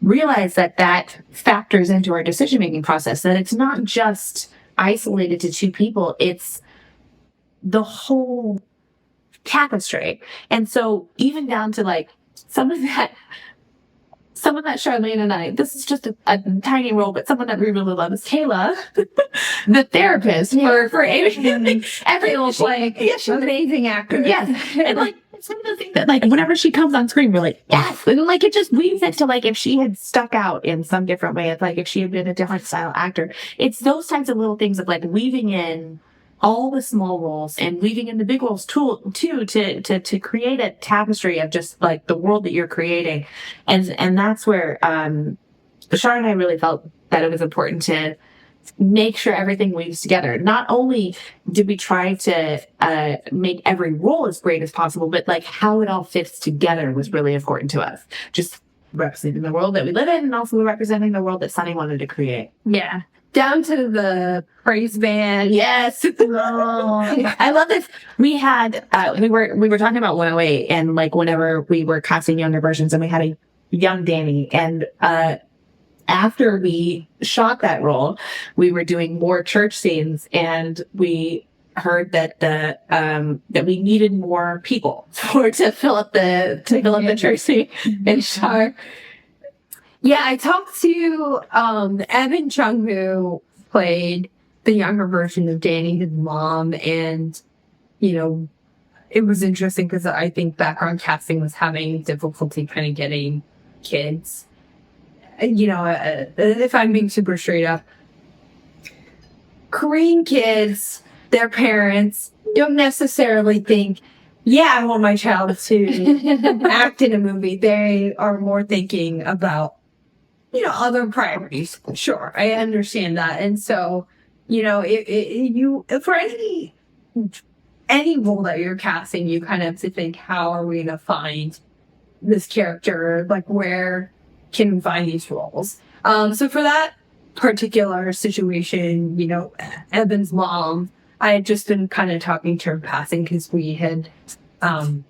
realize that factors into our decision-making process, that it's not just isolated to two people. It's the whole tapestry. And so even down to like some of that Charlene and I, this is just a tiny role, but someone that we really love is Kayla, the therapist for Amy. Everyone's like, yeah, she's an amazing actor. Yes. And like, it's one of the things that like, whenever she comes on screen, we're like, yes. And like, it just weaves into like, if she had stuck out in some different way, it's like if she had been a different style actor, it's those types of little things of like weaving in all the small roles and weaving in the big roles too to create a tapestry of just like the world that you're creating. And that's where Char and I really felt that it was important to make sure everything weaves together. Not only did we try to make every role as great as possible, but like how it all fits together was really important to us. Just representing the world that we live in and also representing the world that Sunny wanted to create. Yeah. Down to the praise band. Yes. I love this. We had, we were talking about 108 and like whenever we were casting younger versions and we had a young Danny and, after we shot that role, we were doing more church scenes and we heard that that we needed more people to fill up the church scene and Char. Yeah, I talked to Evan Chung, who played the younger version of Danny, his mom, and, you know, it was interesting because I think background casting was having difficulty kind of getting kids. You know, if I'm being super straight up, Korean kids, their parents don't necessarily think, yeah, I want my child to act in a movie. They are more thinking about, you know, other priorities. Sure, I understand that. And so, you know, you for any role that you're casting, you kind of have to think, how are we going to find this character? Like, where can we find these roles? So for that particular situation, you know, Evan's mom, I had just been kind of talking to her passing because we had gotten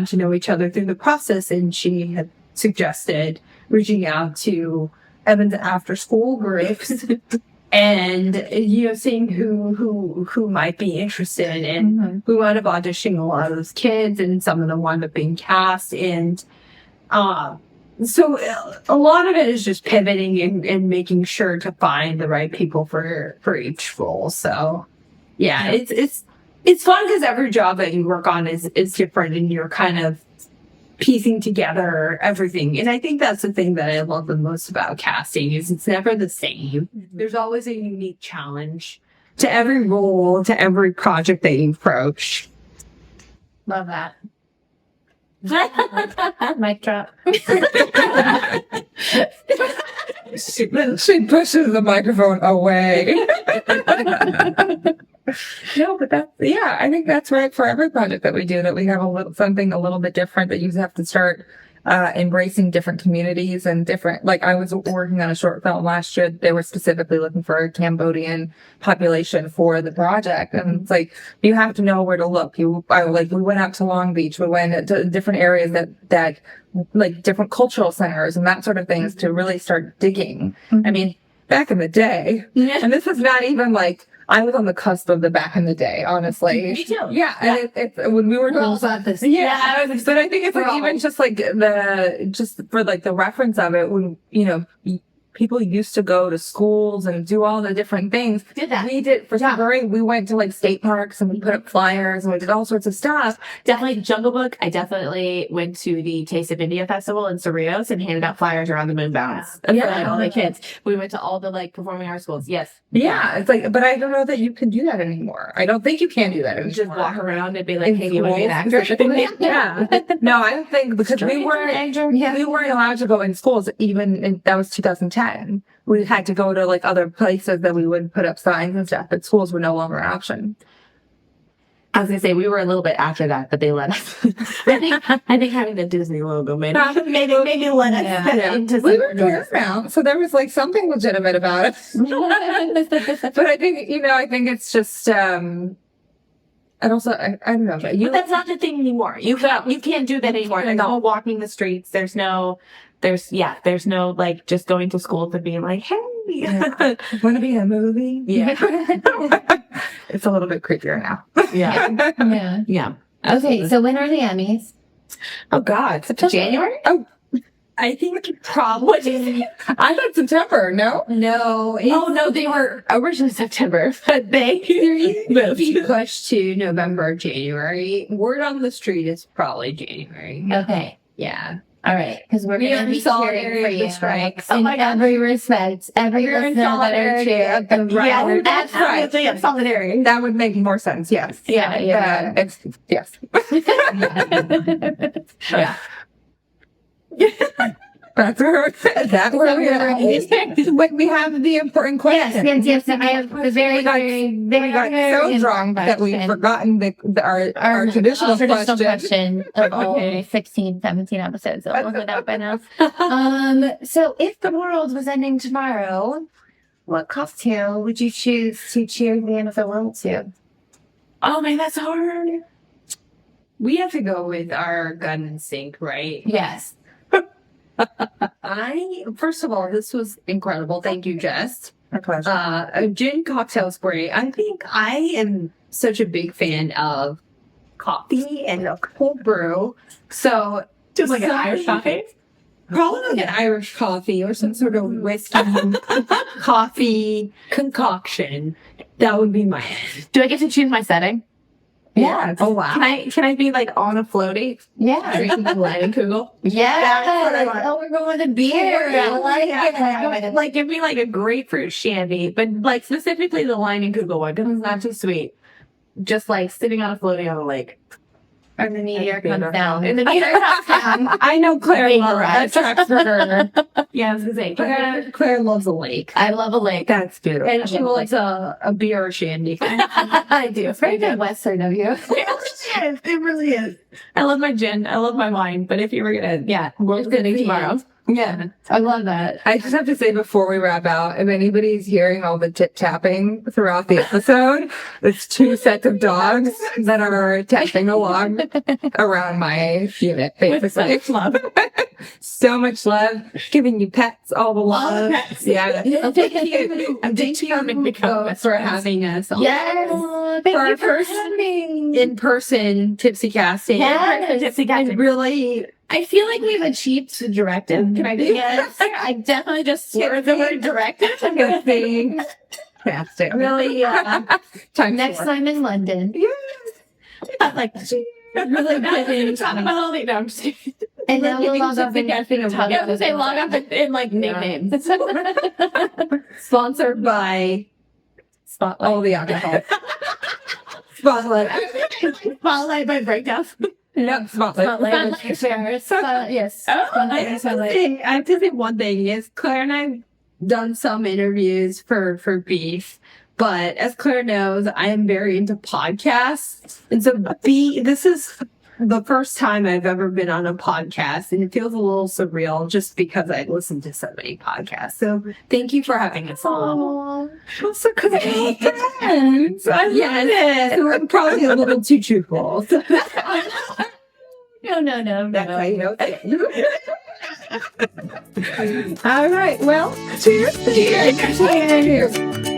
to know each other through the process, and she had suggested reaching out to Evan's after school groups and, you know, seeing who might be interested. And we wound up auditioning a lot of those kids, and some of them wound up being cast. And so a lot of it is just pivoting and making sure to find the right people for each role. So yeah, it's fun because every job that you work on is different, and you're kind of piecing together everything. And I think that's the thing that I love the most about casting is it's never the same. There's always a unique challenge to every role, to every project that you approach. Love that. Mic drop. She pushes the microphone away. No, but I think that's right for every project that we do, that we have something a little bit different, that you have to start embracing different communities and different, like I was working on a short film last year. They were specifically looking for a Cambodian population for the project. And it's like, you have to know where to look. We went out to Long Beach. We went to different areas that like different cultural centers and that sort of things to really start digging. I mean, back in the day, and this is not even like, I was on the cusp of the back in the day, honestly. Me too. Yeah. And it's when we were Girls at this. yeah, but I think it's like even just like just for like the reference of it, when, you know, people used to go to schools and do all the different things. Did that. We did for February. We went to like state parks and we put up flyers and we did all sorts of stuff. Definitely Jungle Book. I definitely went to the Taste of India Festival in Cerritos and handed out flyers around the Moonbounce. For like, all the kids. We went to all the like performing arts schools. Yes. Yeah. It's like, but I don't know that you can do that anymore. I don't think you can do that anymore. Just walk around and be like, hey, you want to be an actor? Yeah. No, I don't think, because we weren't allowed to go in schools that was 2010. We had to go to like other places that we would put up signs and stuff, but schools were no longer an option. I was gonna say we were a little bit after that, but they let us. I think having the Disney logo maybe let us into we were Paramount, so there was like something legitimate about it. But I think it's just and also I don't know, but but that's not the thing anymore. You can't do that anymore. There's no walking the streets. There's no like just going to school to being like, hey, want to be in a movie? Yeah. It's a little bit creepier now. Yeah. Okay, so when are the Emmys? Oh God, January? Oh, I think probably. I thought September. No. No, they were originally September, but they moved. Pushed to November, January. Word on the street is probably January. Okay. Yeah. All right, because we're going to be cheering for you. Strikes. In every respect, every listener that are cheering. Yeah, That's right. Yeah, solidarity. That would make more sense. Yes. Yeah. It's yes. Yeah. That's where we are. When we have the important question. Yes. I have the very We got so drunk that we've forgotten our traditional question. of all 16, 17 episodes. So we'll go that by now. So if the world was ending tomorrow, what cocktail would you choose to cheer the end of the world to? Oh man, that's hard. We have to go with our gun and sink, right? Yes. First of all, this was incredible. Thank you, Jess. My pleasure. Gin cocktail spray. I think I am such a big fan of coffee and a cold brew. So Just like an Irish coffee? probably like an Irish coffee or some sort of whiskey coffee concoction. That would be my end. Do I get to choose my setting? Yeah. Oh wow. Can I be like on a floaty? Yeah. Drinking the Leinenkugel? Yeah. Oh, we're going to beer. I like it. Like, give me like a grapefruit shandy, but like specifically the Leinenkugel one because it's not too sweet. Just like sitting on a floaty on a lake. And the meteor That's comes down. And the meteor comes down. I know Claire Big loves rat. that tracks for her. Yeah, I was gonna say. Claire loves a lake. I love a lake. That's beautiful. And she loves a beer or shandy. I do. Very good Western of you. It really is. I love my gin. I love my wine. But if you were gonna, world's good ending for you. tomorrow. Yeah. I love that. I just have to say before we wrap out, if anybody's hearing all the tip-tapping throughout the episode, it's 2 sets of dogs that are tapping along around my unit, basically. Love. So much love, giving you pets, all the love. Yeah. I'm taking you for having us on. Yes. For Thank our you for first coming. in-person tipsy casting. Yes. Tipsy casting. And really, I feel like we've achieved the directive. Can I do Yes. I definitely just slurred the word directive. Good thing. Fantastic. really, Time Next time in London. I'm like, really good. talking about all the, no, I'm just kidding. And then we'll log up in I was gonna say log up in like nicknames. Sponsored by Spotlight. all the alcohol. Spotlight. Spotlight by Breakdown. No, spotlight. Spotlight shares. Yes. I have to say one thing is Claire and I have done some interviews for Beef, but as Claire knows, I am very into podcasts. And so this is the first time I've ever been on a podcast, and it feels a little surreal just because I listen to so many podcasts. So thank you for having us on. Also, because I'm friends. Yes, I'm probably a little too truthful. No. That's how you know it's it. All right. Well, cheers. Cheers.